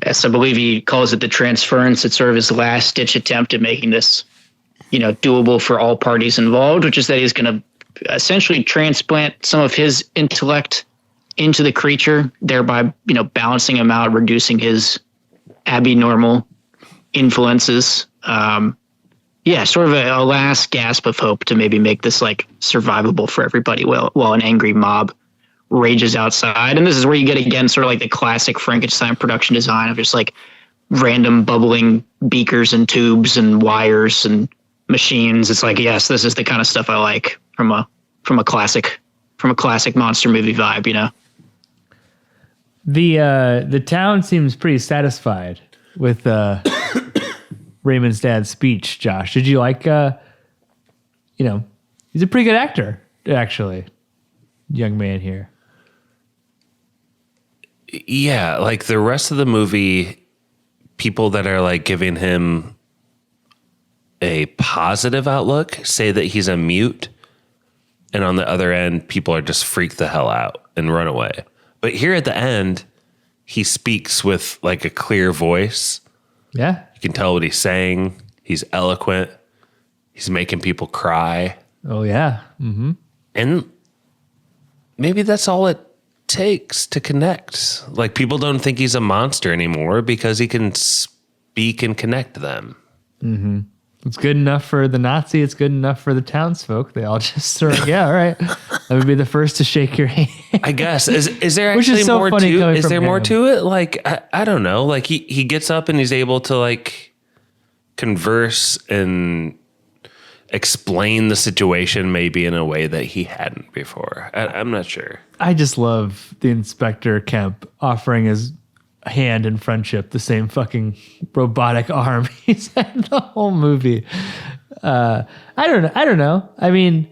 Yes, I believe he calls it the transference. It's sort of his last ditch attempt at making this, doable for all parties involved, which is that he's going to essentially transplant some of his intellect into the creature, thereby, balancing him out, reducing his abnormal influences. Sort of a last gasp of hope to maybe make this like survivable for everybody while an angry mob rages outside. And this is where you get, again, sort of like the classic Frankenstein production design of just like random bubbling beakers and tubes and wires and machines. It's like, yes, this is the kind of stuff I like from a classic monster movie vibe, The town seems pretty satisfied with Raymond's dad's speech, Josh. Did you like he's a pretty good actor, actually. Young man here. Yeah, like the rest of the movie, people that are like giving him a positive outlook say that he's a mute. And on the other end, people are just freaked the hell out and run away. But here at the end, he speaks with like a clear voice. Yeah. You can tell what he's saying. He's eloquent. He's making people cry. Oh, yeah. Mm-hmm. And maybe that's all it takes to connect. Like, people don't think he's a monster anymore because he can speak and connect to them. Mm-hmm. It's good enough for the Nazi. It's good enough for the townsfolk. They all just sort of, yeah, all right. I would be the first to shake your hand. I guess. Is there actually more to it? Is there more to it? Like, I don't know. Like, he gets up and he's able to, like, converse and explain the situation maybe in a way that he hadn't before. I'm not sure. I just love the Inspector Kemp offering his hand in friendship, the same fucking robotic arm he's had the whole movie. I don't know. I mean,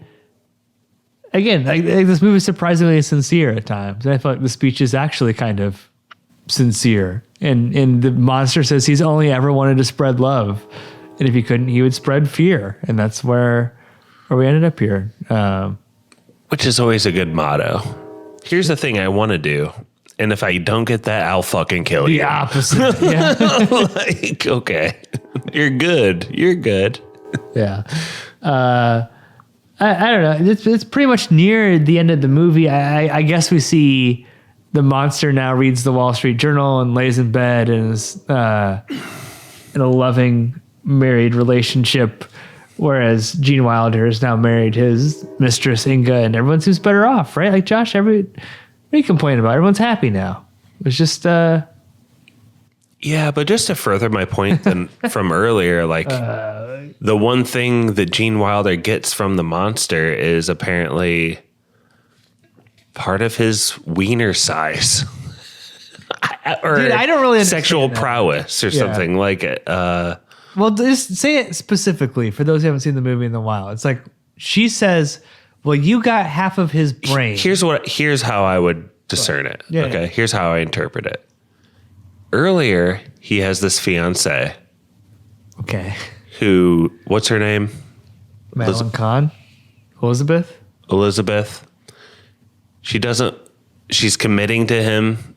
again, like this movie is surprisingly sincere at times. And I feel like the speech is actually kind of sincere. And the monster says he's only ever wanted to spread love. And if he couldn't, he would spread fear. And that's where we ended up here. Which is always a good motto. Here's the thing I want to do. And if I don't get that, I'll fucking kill you. The opposite. Yeah. Like, okay. You're good. You're good. Yeah. I don't know. It's pretty much near the end of the movie. I guess we see the monster now reads the Wall Street Journal and lays in bed and is in a loving married relationship, whereas Gene Wilder has now married his mistress Inga, and everyone seems better off, right? Like, Josh, what are you complaining about? Everyone's happy now. It's just yeah, but just to further my point from earlier, like the one thing that Gene Wilder gets from the monster is apparently part of his wiener size. Or dude, I don't really understand sexual that. prowess or something like it. Well, just say it specifically for those who haven't seen the movie in a while. It's like she says, "Well, you got half of his brain." Here's how I would discern it. Yeah, okay, yeah. Here's how I interpret it. Earlier, he has this fiancée. Okay. Who? What's her name? Madeline Kahn, Elizabeth. She's committing to him,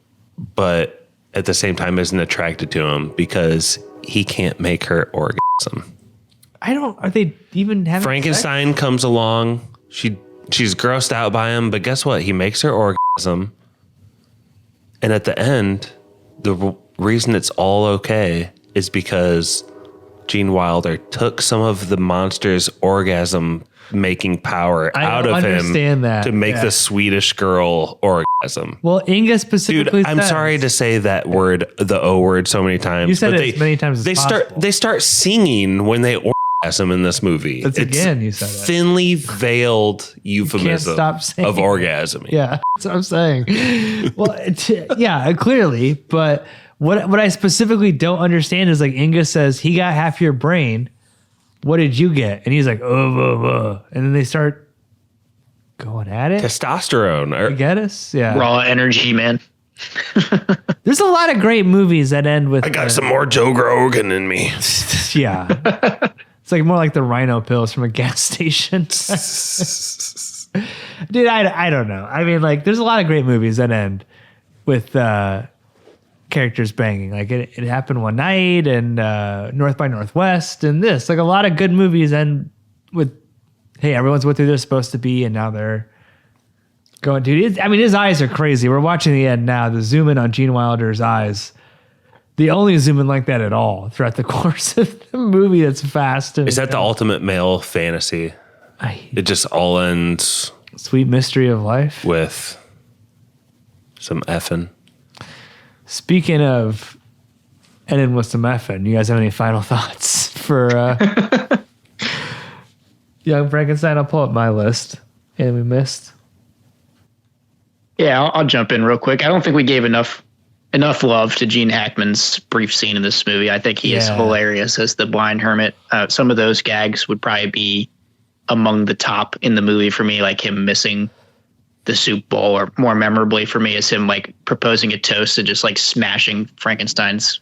but at the same time isn't attracted to him because he can't make her orgasm. Are they even having Frankenstein sex? comes along. She's grossed out by him, but guess what? He makes her orgasm. And at the end, the reason it's all okay is because Gene Wilder took some of the monster's orgasm making power out of him to make the Swedish girl orgasm. Well, Inga specifically Dude, I'm sorry to say that word, the O word, so many times. You said it as many times as possible. They start singing when they orgasm in this movie. You said it. Thinly veiled euphemism of orgasming. Yeah, that's what I'm saying. Well, yeah, clearly. But what I specifically don't understand is, like, Inga says, he got half your brain. What did you get? And he's like, and then they start going at it. Testosterone. I get us. Yeah. Raw energy, man. There's a lot of great movies that end with. I got some more Joe Grogan in me. Yeah. It's like more like the rhino pills from a gas station. Dude, I don't know. I mean, like, there's a lot of great movies that end with characters banging. Like it happened one night, and North by Northwest, and this. Like, a lot of good movies end with, hey, everyone's what they're supposed to be, and now they're going. Dude, his eyes are crazy. We're watching the end now. The zoom in on Gene Wilder's eyes. The only zoom in like that at all throughout the course of the movie. That's fast. Is that the ultimate male fantasy? It just all ends. Sweet mystery of life with some effing. Speaking of ending with some effing, you guys have any final thoughts for Young Frankenstein? I'll pull up my list. And we missed. Yeah, I'll jump in real quick. I don't think we gave enough love to Gene Hackman's brief scene in this movie. I think he is hilarious as the blind hermit. Some of those gags would probably be among the top in the movie for me, like him missing the soup bowl, or more memorably for me is him like proposing a toast and just like smashing Frankenstein's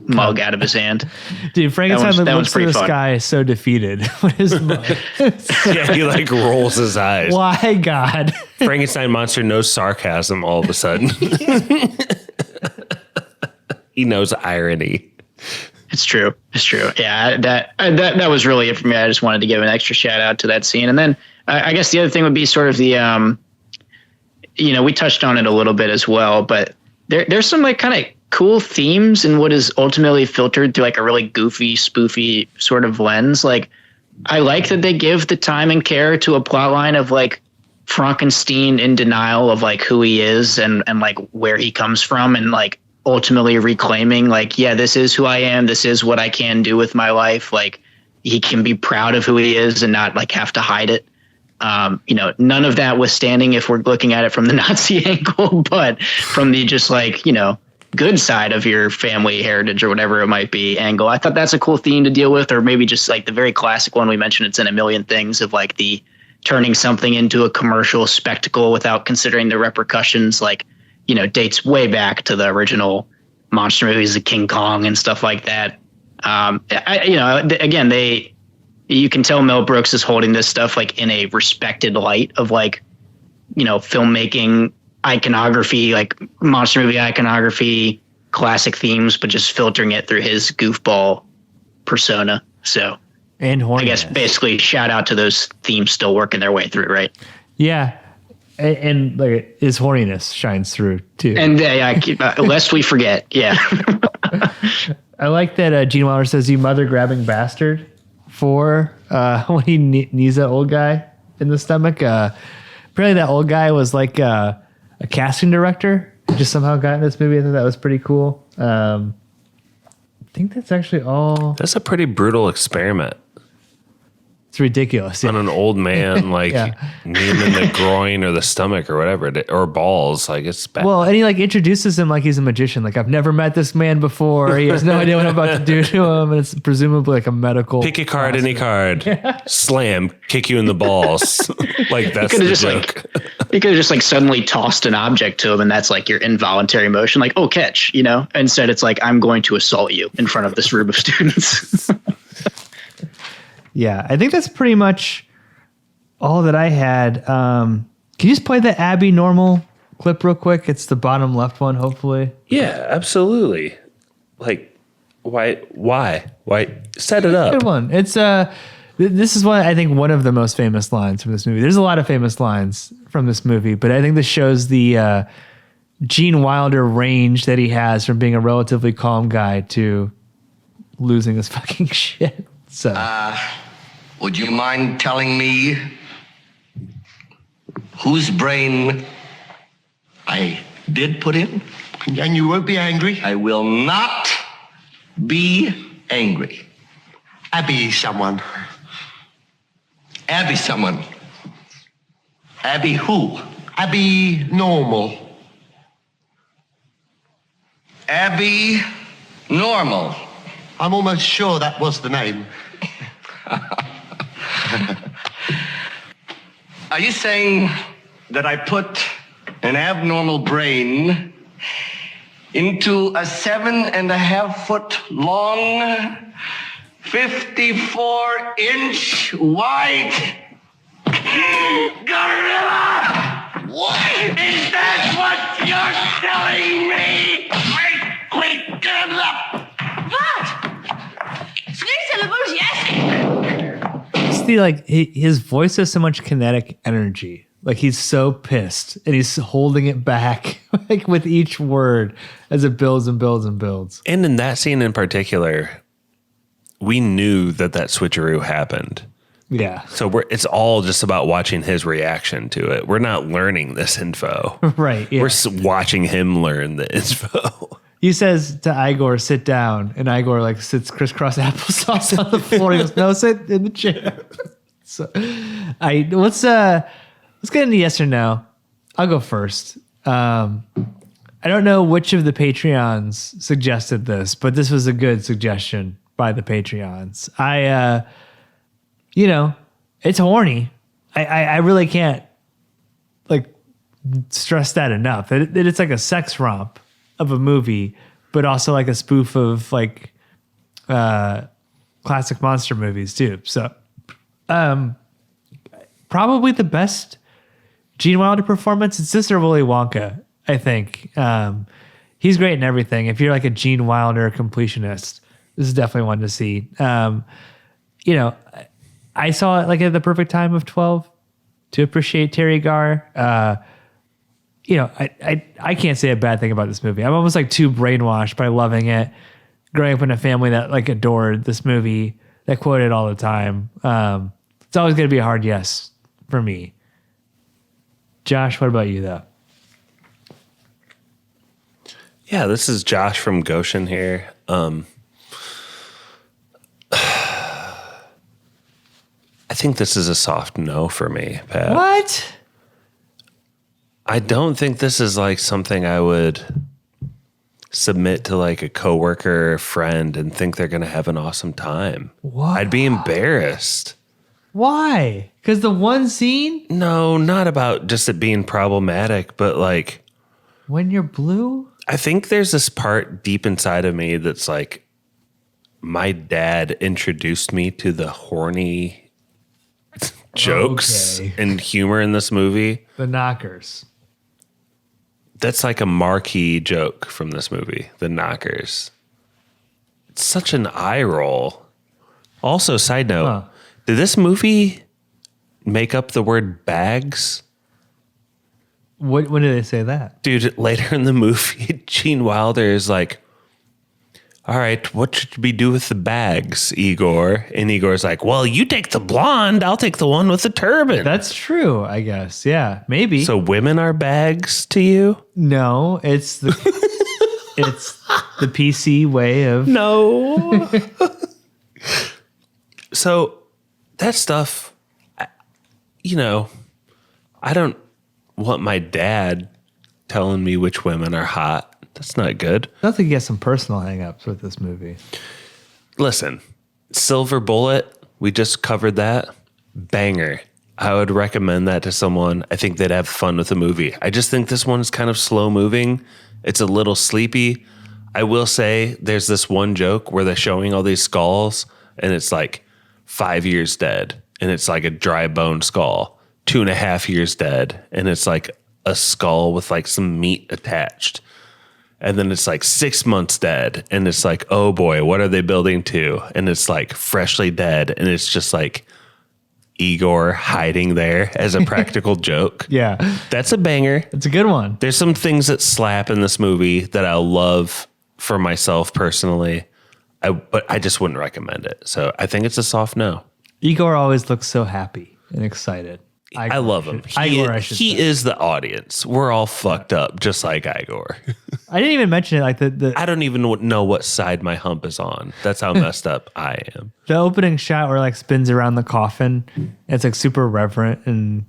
mug out of his hand. Dude, Frankenstein looks to the sky so defeated with his mug. Yeah, he like rolls his eyes. Why, God? Frankenstein monster knows sarcasm all of a sudden. He knows irony. It's true. Yeah, that was really it for me. I just wanted to give an extra shout out to that scene. And then I guess the other thing would be sort of the, we touched on it a little bit as well, but there's some like kind of cool themes in what is ultimately filtered through like a really goofy, spoofy sort of lens. Like, I like that they give the time and care to a plot line of like Frankenstein in denial of like who he is and like where he comes from, and like ultimately reclaiming like, yeah, this is who I am. This is what I can do with my life. Like, he can be proud of who he is and not like have to hide it. None of that withstanding if we're looking at it from the Nazi angle, but from the just like, good side of your family heritage or whatever it might be angle. I thought that's a cool theme to deal with, or maybe just like the very classic one we mentioned, it's in a million things, of like the turning something into a commercial spectacle without considering the repercussions, like, dates way back to the original monster movies of King Kong and stuff like that. You can tell Mel Brooks is holding this stuff like in a respected light of like, filmmaking iconography, like monster movie iconography, classic themes, but just filtering it through his goofball persona. So, and horniness. I guess basically shout out to those themes still working their way through, right? Yeah. And like his horniness shines through too. And lest we forget. Yeah. I like that Gene Wilder says, "You mother grabbing bastard," for when he knees that old guy in the stomach. Apparently that old guy was like a casting director, just somehow got in this movie. I thought that was pretty cool. I think that's actually all. That's a pretty brutal experiment. It's ridiculous. On an old man, like knee him in the groin or the stomach or whatever, or balls. Like it's bad. Well, and he like introduces him like he's a magician. Like, I've never met this man before. He has no idea what I'm about to do to him, and it's presumably like a medical. Pick a card, any card. Slam, kick you in the balls. Like that's the joke. You could have just like suddenly tossed an object to him, and that's like your involuntary motion. Like, oh, catch, Instead, it's like, I'm going to assault you in front of this group of students. Yeah, I think that's pretty much all that I had. Can you just play the Abby normal clip real quick? It's the bottom left one, hopefully. Yeah, absolutely. Like, why? Set it up. Good one. It's this is I think one of the most famous lines from this movie. There's a lot of famous lines from this movie, but I think this shows the Gene Wilder range that he has from being a relatively calm guy to losing his fucking shit. So, would you mind telling me whose brain I did put in? And you won't be angry? I will not be angry. Abby someone. Abby someone. Abby who? Abby normal. Abby Normal. I'm almost sure that was the name. Are you saying that I put an abnormal brain into a 7.5-foot long, 54-inch wide gorilla? What? Is that what you're telling me? Wait, get it up. Wat? Schreeuwstellen, yes. See, like his voice has so much kinetic energy. Like he's so pissed and he's holding it back like with each word as it builds and builds and builds. And in that scene in particular, we knew that switcheroo happened. Yeah. So it's all just about watching his reaction to it. We're not learning this info. Right. Yeah. We're watching him learn the info. He says to Igor, sit down. And Igor like sits crisscross applesauce on the floor. He goes, no, sit in the chair. So let's get into yes or no. I'll go first. I don't know which of the Patreons suggested this, but this was a good suggestion by the Patreons. It's horny. I really can't like stress that enough. It's like a sex romp of a movie, but also like a spoof of like classic monster movies too. So probably the best Gene Wilder performance. It's this or Willy Wonka, I think. He's great in everything. If you're like a Gene Wilder completionist, this is definitely one to see. I saw it like at the perfect time of 12 to appreciate Teri Garr. I can't say a bad thing about this movie. I'm almost like too brainwashed by loving it. Growing up in a family that like adored this movie, that quoted it all the time. It's always going to be a hard yes for me. Josh, what about you though? Yeah, this is Josh from Goshen here. I think this is a soft no for me, Pat. What? I don't think this is like something I would submit to like a coworker or friend and think they're going to have an awesome time. What? I'd be embarrassed. Why? Because the one scene? No, not about just it being problematic, but like... When you're blue? I think there's this part deep inside of me that's like, my dad introduced me to the horny jokes and humor in this movie. The knockers. That's like a marquee joke from this movie, the knockers. It's such an eye roll. Also, side note, did this movie make up the word bags? When did they say that? Dude, later in the movie, Gene Wilder is like, all right, what should we do with the bags, Igor? And Igor's like, well, you take the blonde, I'll take the one with the turban. That's true, I guess. Yeah, maybe. So women are bags to you? No, it's the it's the PC way of No. So that stuff, I don't want my dad telling me which women are hot. That's not good. I think you get some personal hang-ups with this movie. Listen, Silver Bullet, we just covered that. Banger. I would recommend that to someone. I think they'd have fun with the movie. I just think this one's kind of slow moving. It's a little sleepy. I will say there's this one joke where they're showing all these skulls and it's like 5 years dead and it's like a dry bone skull. 2.5 years dead and it's like a skull with like some meat attached. And then it's like 6 months dead. And it's like, oh boy, what are they building to? And it's like freshly dead. And it's just like Igor hiding there as a practical joke. Yeah. That's a banger. It's a good one. There's some things that slap in this movie that I'll love for myself personally. But I just wouldn't recommend it. So I think it's a soft no. Igor always looks so happy and excited. I love him. He is the audience. We're all fucked up, just like Igor. I didn't even mention it. Like I don't even know what side my hump is on. That's how messed up I am. The opening shot where like spins around the coffin, it's like super reverent and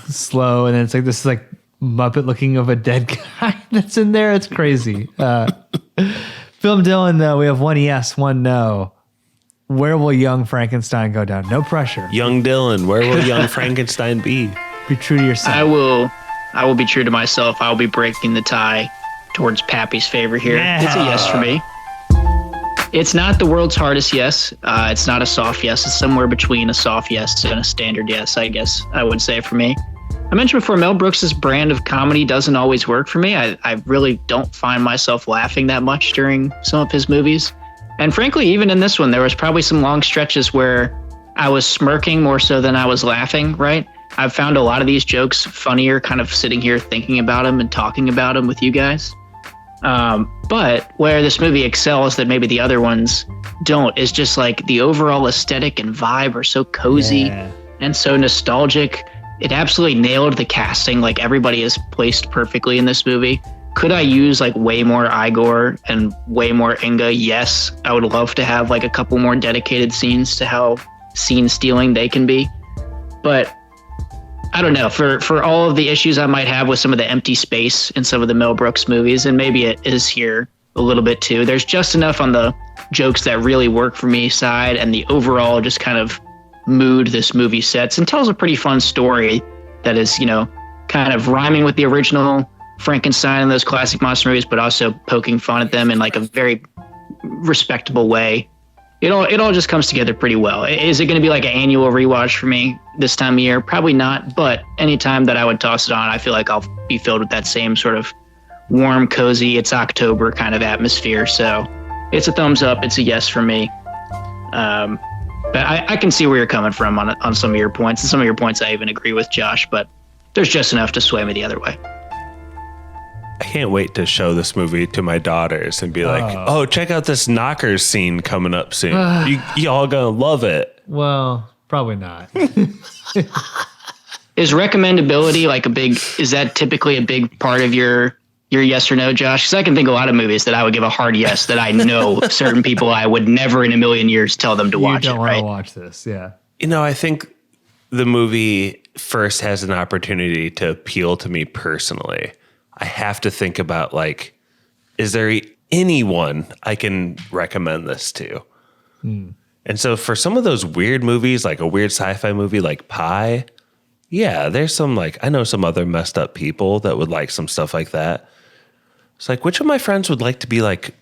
slow, and then it's like this like Muppet looking of a dead guy that's in there. It's crazy. Film Dylan, though, we have one yes, one no. Where will young Frankenstein go down? No pressure. Young Dylan, where will young Frankenstein be? Be true to yourself. I will be true to myself. I will be breaking the tie towards Pappy's favor here. Yeah. It's a yes for me. It's not the world's hardest yes. It's not a soft yes. It's somewhere between a soft yes and a standard yes, I guess I would say for me. I mentioned before, Mel Brooks' brand of comedy doesn't always work for me. I really don't find myself laughing that much during some of his movies. And frankly, even in this one, there was probably some long stretches where I was smirking more so than I was laughing, right? I've found a lot of these jokes funnier kind of sitting here thinking about them and talking about them with you guys. But where this movie excels that maybe the other ones don't is just like the overall aesthetic and vibe are so cozy and so nostalgic. It absolutely nailed the casting. Like everybody is placed perfectly in this movie. Could I use like way more Igor and way more Inga? Yes, I would love to have like a couple more dedicated scenes to how scene stealing they can be. But I don't know, for all of the issues I might have with some of the empty space in some of the Mel Brooks movies, and maybe it is here a little bit too, there's just enough on the jokes that really work for me side and the overall just kind of mood this movie sets and tells a pretty fun story that is, kind of rhyming with the original Frankenstein and those classic monster movies, but also poking fun at them in like a very respectable way. It all just comes together pretty well. Is it going to be like an annual rewatch for me this time of year? Probably not, but anytime that I would toss it on, I feel like I'll be filled with that same sort of warm, cozy, it's October kind of atmosphere. So it's a thumbs up. It's a yes for me. But I can see where you're coming from on some of your points, and some of your points I even agree with, Josh, but there's just enough to sway me the other way. I can't wait to show this movie to my daughters and be like, oh, check out this knockers scene coming up soon. Y'all gonna love it. Well, probably not. Is recommendability like is that typically a big part of your yes or no, Josh? Because I can think of a lot of movies that I would give a hard yes that I know certain people I would never in a million years tell them to watch it, right? You don't want to watch this, yeah. I think the movie first has an opportunity to appeal to me personally. I have to think about like, is there anyone I can recommend this to? And so for some of those weird movies, like a weird sci-fi movie like Pi, yeah, there's some like, I know some other messed up people that would like some stuff like that. It's like, which of my friends would like to be like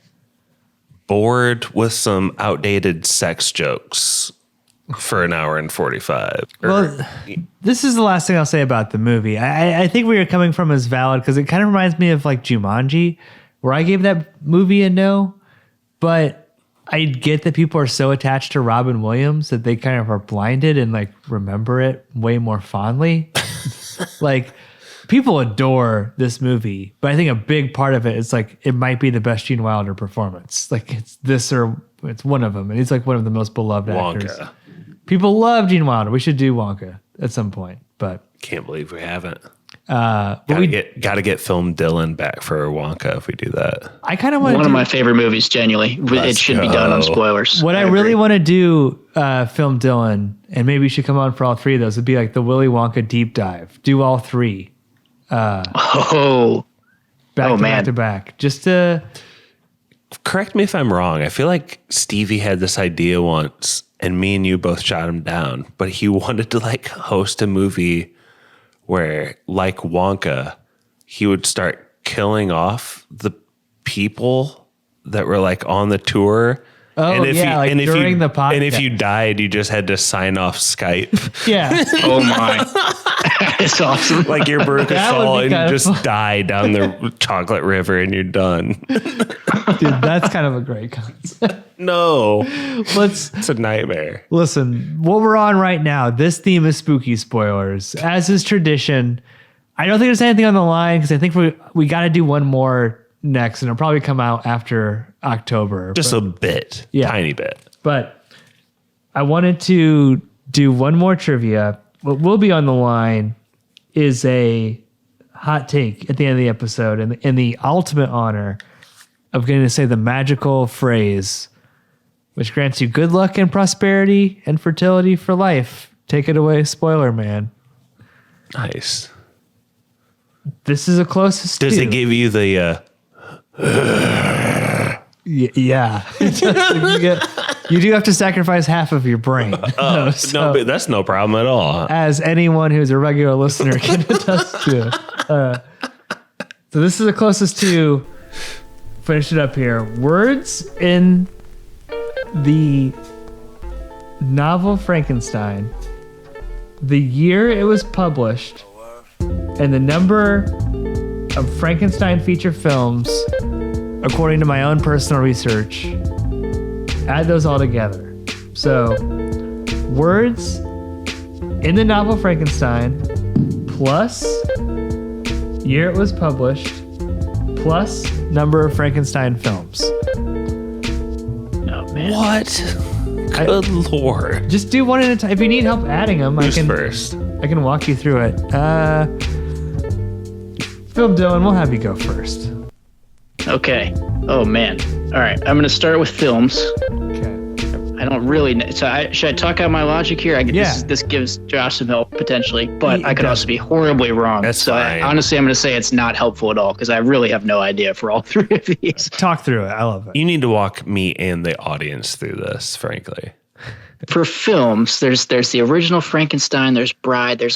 bored with some outdated sex jokes for an hour and 45. Well, this is the last thing I'll say about the movie. I think where you're coming from is valid because it kind of reminds me of like Jumanji, where I gave that movie a no, but I get that people are so attached to Robin Williams that they kind of are blinded and like remember it way more fondly. Like people adore this movie, but I think a big part of it is like it might be the best Gene Wilder performance. Like it's this or it's one of them, and he's like one of the most beloved actors. People love Gene Wilder. We should do Wonka at some point, but can't believe we haven't. Gotta get Film Dylan back for Wonka if we do that. I kind of want one of my favorite movies. Genuinely, it should be done on spoilers. What I really want to do, Film Dylan, and maybe you should come on for all three of those. Would be like the Willy Wonka deep dive. Do all three. Back to back. Just to correct me if I'm wrong. I feel like Stevie had this idea once, and me and you both shot him down. But he wanted to like host a movie where, like Wonka, he would start killing off the people that were like on the tour. Oh, and if yeah, like during the podcast. And if you died, you just had to sign off Skype. Yeah. Oh my. It's awesome. Like your bird could fall and you just die down the chocolate river and you're done. Dude, that's kind of a great concept. No. It's a nightmare. Listen, what we're on right now, this theme is spooky spoilers. As is tradition, I don't think there's anything on the line because I think we got to do one more next, and it'll probably come out after October. Just a bit. Yeah. Tiny bit. But I wanted to do one more trivia. What will be on the line is a hot take at the end of the episode, and in the ultimate honor of getting to say the magical phrase, which grants you good luck and prosperity and fertility for life. Take it away, spoiler man. Nice. This is the closest. Does it give you the... Yeah. You do have to sacrifice half of your brain. No, but that's no problem at all. As anyone who's a regular listener can attest to. So this is the closest to, finish it up here, words in the novel Frankenstein, the year it was published, and the number of Frankenstein feature films, according to my own personal research. Add those all together. So, words in the novel Frankenstein, plus year it was published, plus number of Frankenstein films. Oh, man. What? Good Lord. Just do one at a time. If you need help adding them, Who's first? I can walk you through it. Film Dylan, we'll have you go first. Okay. Oh, man. All right. I'm going to start with films. Okay. I don't really know. So should I talk out my logic here? This gives Josh some help potentially, but I could also be horribly wrong. That's fine. Honestly, I'm going to say it's not helpful at all because I really have no idea for all three of these. Talk through it. I love it. You need to walk me and the audience through this, frankly. For films, there's the original Frankenstein, there's Bride, I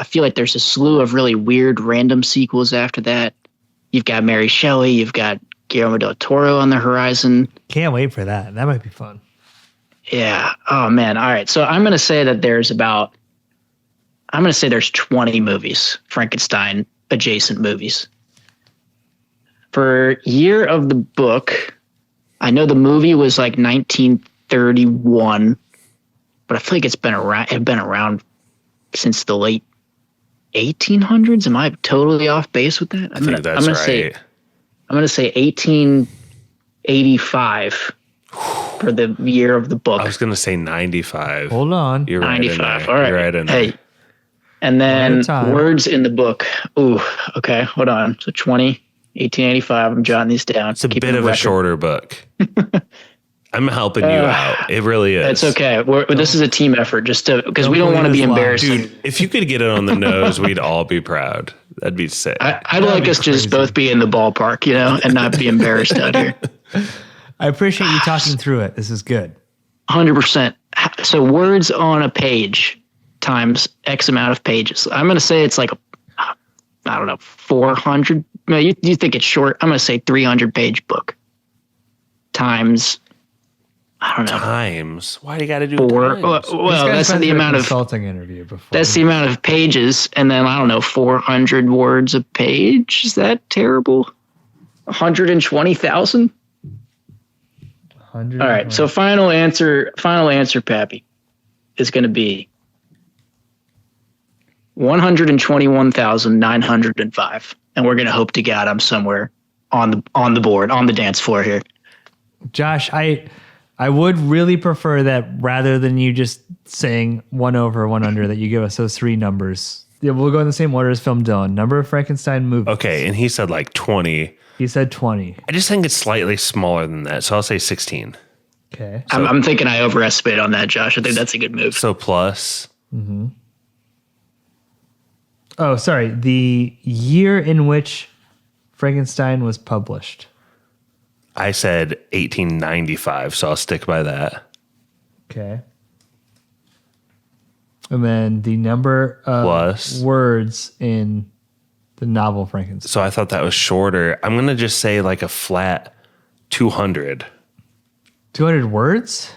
feel like there's a slew of really weird random sequels after that. You've got Mary Shelley, you've got Guillermo del Toro on the horizon. Can't wait for that. That might be fun. Yeah. Oh man. All right. So I'm going to say that there's 20 movies, Frankenstein adjacent movies. For year of the book, I know the movie was like 1931, but I feel like it's been around since the late 1800s. Am I totally off base with that? I'm going to say 1885 for the year of the book. I was going to say 95. Hold on. You're 95. Right. All right. You're right in hey. there. And then words in the book. Ooh, okay. Hold on. So 1885. I'm jotting these down. It's a bit of a shorter book. I'm helping you out. It really is. It's okay. This is a team effort because we don't want to be embarrassed. Dude, if you could get it on the nose, we'd all be proud. That'd be sick. I'd like us to just both be in the ballpark, and not be embarrassed out here. I appreciate you talking through it. This is good. 100%. So words on a page times X amount of pages. I'm going to say it's like, 400. You think it's short. I'm going to say 300 page book times, I don't know. Times? Why do you got to do 4? times? Well, that's the amount of consulting interview before. That's the amount of pages, and then I don't know, 400 words a page. Is that terrible? 120,000. All right. So final answer, Pappy, is going to be 121,905, and we're going to hope to God I'm somewhere on the board, on the dance floor here. Josh, I would really prefer that rather than you just saying 1 over, 1 under, that you give us those 3 numbers. Yeah, we'll go in the same order as Film Dylan. Number of Frankenstein movies. Okay, and he said like 20. He said 20. I just think it's slightly smaller than that, so I'll say 16. Okay. So, I'm thinking I overestimate on that, Josh. I think that's a good move. So plus. Mm-hmm. Oh, sorry. The year in which Frankenstein was published. I said 1895, so I'll stick by that. Okay. And then the number of words in the novel Frankenstein. So I thought that was shorter. I'm going to just say like a flat 200. 200 words?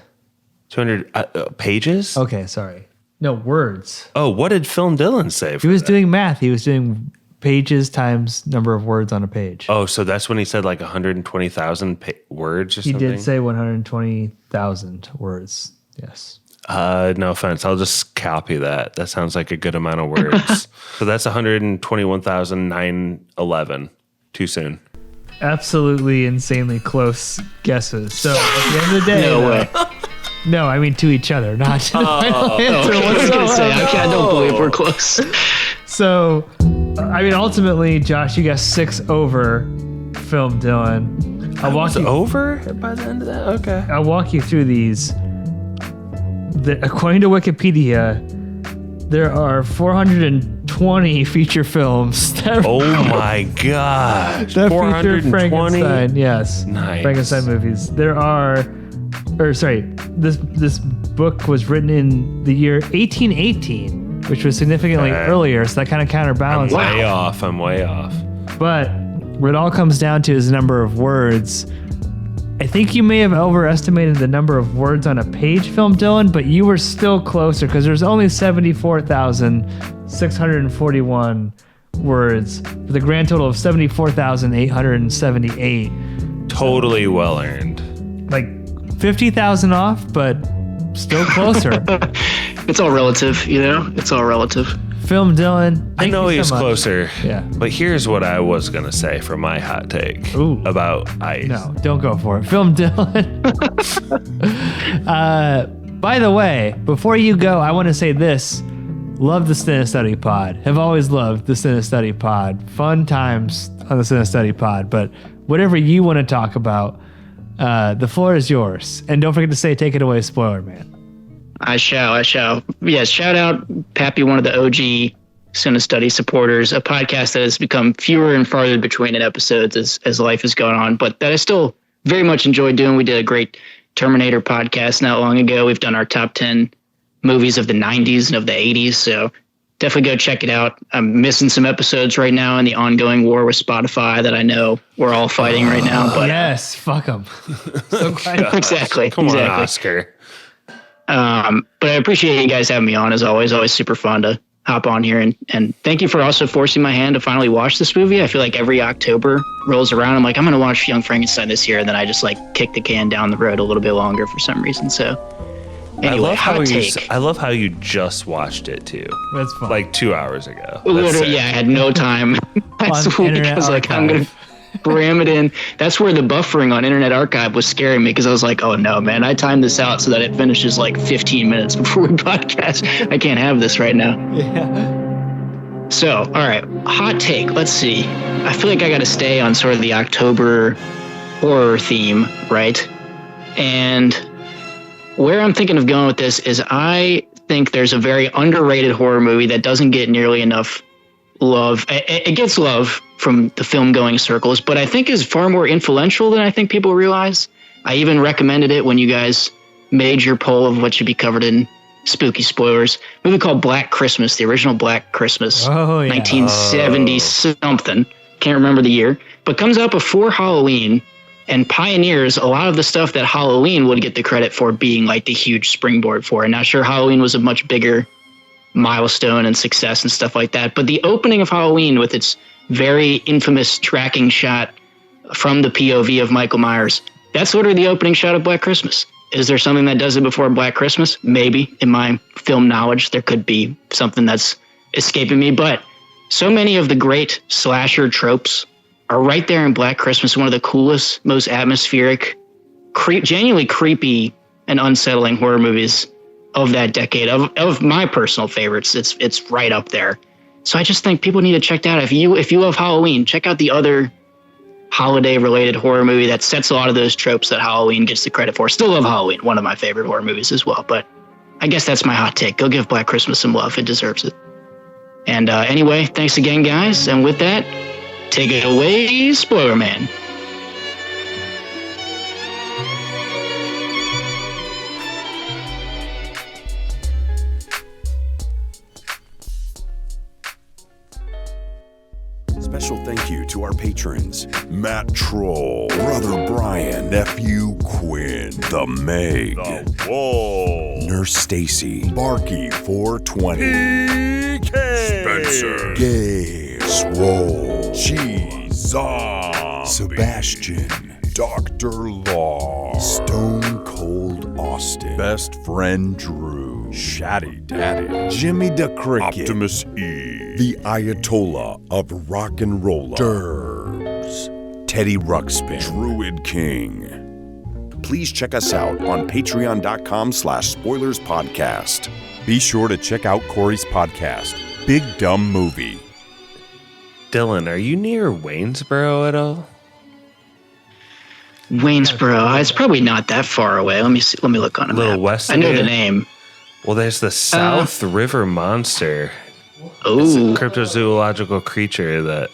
200 pages? Okay, sorry. No, words. Oh, what did Film Dylan say? He was doing math. He was doing pages times number of words on a page. Oh, so that's when he said like 120,000 words or something? He did say 120,000 words. Yes. No offense. I'll just copy that. That sounds like a good amount of words. So that's 121,911. Too soon. Absolutely insanely close guesses. So at the end of the day, no way. No, I mean to each other, not to the final answer. Okay. I was going to say, I don't believe we're close. So, I mean, ultimately, Josh, you got 6 over Film Dylan. I'll walk you over by the end of that? Okay. I'll walk you through these. According to Wikipedia, there are 420 feature films that my God. that feature Frankenstein. Yes. Nice. Frankenstein movies. This book was written in the year 1818, which was significantly earlier, so that kind of counterbalances. I'm way off. But what it all comes down to is the number of words. I think you may have overestimated the number of words on a page, Film Dylan, but you were still closer because there's only 74,641 words with a grand total of 74,878. Totally well earned. Like 50,000 off, but still closer. It's all relative, you know? It's all relative. Film Dylan. I know he was closer. Yeah. But here's what I was going to say for my hot take about ice. No, don't go for it. Film Dylan. By the way, before you go, I want to say this. Love the Cine Study Pod. Have always loved the Cine Study Pod. Fun times on the Cine Study Pod. But whatever you want to talk about, the floor is yours. And don't forget to say, take it away, spoiler man. I shall. Yes, shout out Pappy, one of the OG Cine Study supporters, a podcast that has become fewer and farther between in episodes as life has gone on, but that I still very much enjoy doing. We did a great Terminator podcast not long ago. We've done our top 10 movies of the 90s and of the 80s, so definitely go check it out. I'm missing some episodes right now in the ongoing war with Spotify that I know we're all fighting right now. But yes, fuck them. So exactly. Come on, Oscar. But I appreciate you guys having me on as always. Always super fun to hop on here. And thank you for also forcing my hand to finally watch this movie. I feel like every October rolls around, I'm like, I'm going to watch Young Frankenstein this year. And then I just like kick the can down the road a little bit longer for some reason. So anyway, I love how you just watched it too. That's fun. Like 2 hours ago. Literally, yeah, I had no time last week because like I'm going to ram it in. That's where the buffering on Internet Archive was scaring me because I was like, oh no, man, I timed this out so that it finishes like 15 minutes before we podcast. I can't have this right now. Yeah. So, all right, hot take. Let's see. I feel like I got to stay on sort of the October horror theme, right? And where I'm thinking of going with this is I think there's a very underrated horror movie that doesn't get nearly enough love. It gets love from the film going circles, but I think is far more influential than I think people realize. I even recommended it when you guys made your poll of what should be covered in spooky spoilers. A movie called Black Christmas, the original Black Christmas, 1970 something. Can't remember the year, but comes out before Halloween. and pioneers a lot of the stuff that Halloween would get the credit for being like the huge springboard for. And now, sure, Halloween was a much bigger milestone and success and stuff like that. But the opening of Halloween with its very infamous tracking shot from the POV of Michael Myers, that's literally the opening shot of Black Christmas. Is there something that does it before Black Christmas? Maybe. In my film knowledge, there could be something that's escaping me. But so many of the great slasher tropes are right there in Black Christmas, one of the coolest, most atmospheric, genuinely creepy and unsettling horror movies of that decade. Of my personal favorites, it's right up there. So I just think people need to check that out. If you love Halloween, check out the other holiday-related horror movie that sets a lot of those tropes that Halloween gets the credit for. Still love Halloween, one of my favorite horror movies as well. But I guess that's my hot take. Go give Black Christmas some love. It deserves it. And anyway, thanks again, guys. And with that, take it away, Spoiler Man. Special thank you to our patrons: Matt Troll, Brother Brian, Nephew Quinn, The Meg, The Wall, Nurse Stacy, Barky 420, PK, Spencer, Gay, Swole, Cheese, Zom, Sebastian, Dr. Law, Stone Cold Austin, Best Friend Drew, Shatty Daddy, Jimmy the Cricket, Optimus E, the Ayatollah of Rock and Rolla, Derbs, Teddy Ruxpin, Druid King. Please check us out on patreon.com/spoilerspodcast. Be sure to check out Corey's podcast, Big Dumb Movie. Dylan, are you near Waynesboro at all? Waynesboro, it's probably not that far away. Let me see. Let me look on a little map. west. I know the name. Well, there's the South River Monster. Oh, it's a cryptozoological creature that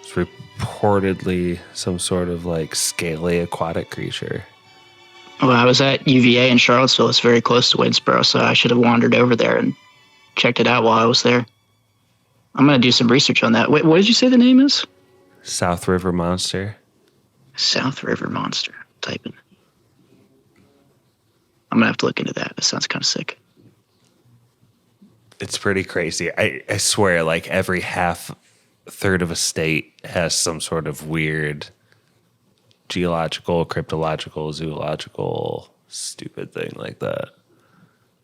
is reportedly some sort of like scaly aquatic creature. Well, I was at UVA in Charlottesville. It's very close to Waynesboro, so I should have wandered over there and checked it out while I was there. I'm going to do some research on that. Wait, what did you say the name is? South River Monster. South River Monster. Type in. I'm going to have to look into that. That sounds kind of sick. It's pretty crazy. I swear, like every third of a state has some sort of weird geological, cryptological, zoological, stupid thing like that.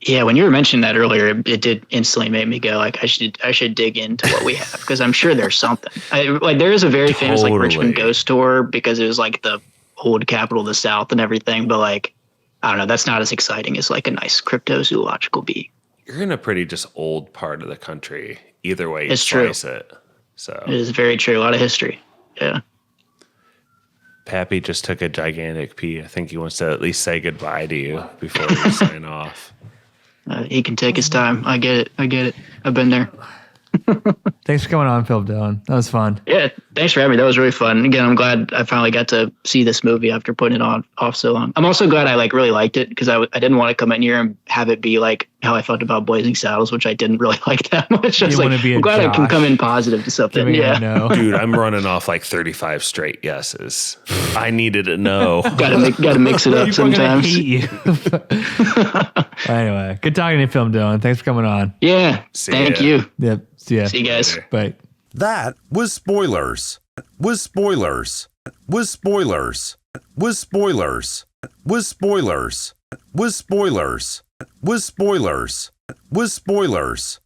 Yeah, when you were mentioning that earlier, it did instantly make me go like I should dig into what we have, because I'm sure there's something. There is a very famous like Richmond ghost tour because it was like the old capital of the South and everything, but like I don't know, that's not as exciting as like a nice cryptozoological bee. You're in a pretty just old part of the country. Either way you slice it. So it is very true. A lot of history. Yeah. Pappy just took a gigantic pee. I think he wants to at least say goodbye to you before we sign off. He can take his time. I get it. I've been there. Thanks for coming on, Phil Dillon. That was fun. Yeah, thanks for having me. That was really fun. Again, I'm glad I finally got to see this movie after putting it off so long. I'm also glad I like really liked it, because I didn't want to come in here and have it be like how I felt about Blazing Saddles, which I didn't really like that much. I was like, I'm glad I can come in positive to something. Yeah, dude, I'm running off like 35 straight yeses. I needed a no. gotta mix it up sometimes. Anyway, good talking to you, Phil Dillon. Thanks for coming on. Yeah, thank you. Yep. See ya. See you guys. Bye. That was spoilers. Was spoilers. Was spoilers. Was spoilers. Was spoilers. Was spoilers. Was spoilers. Was spoilers.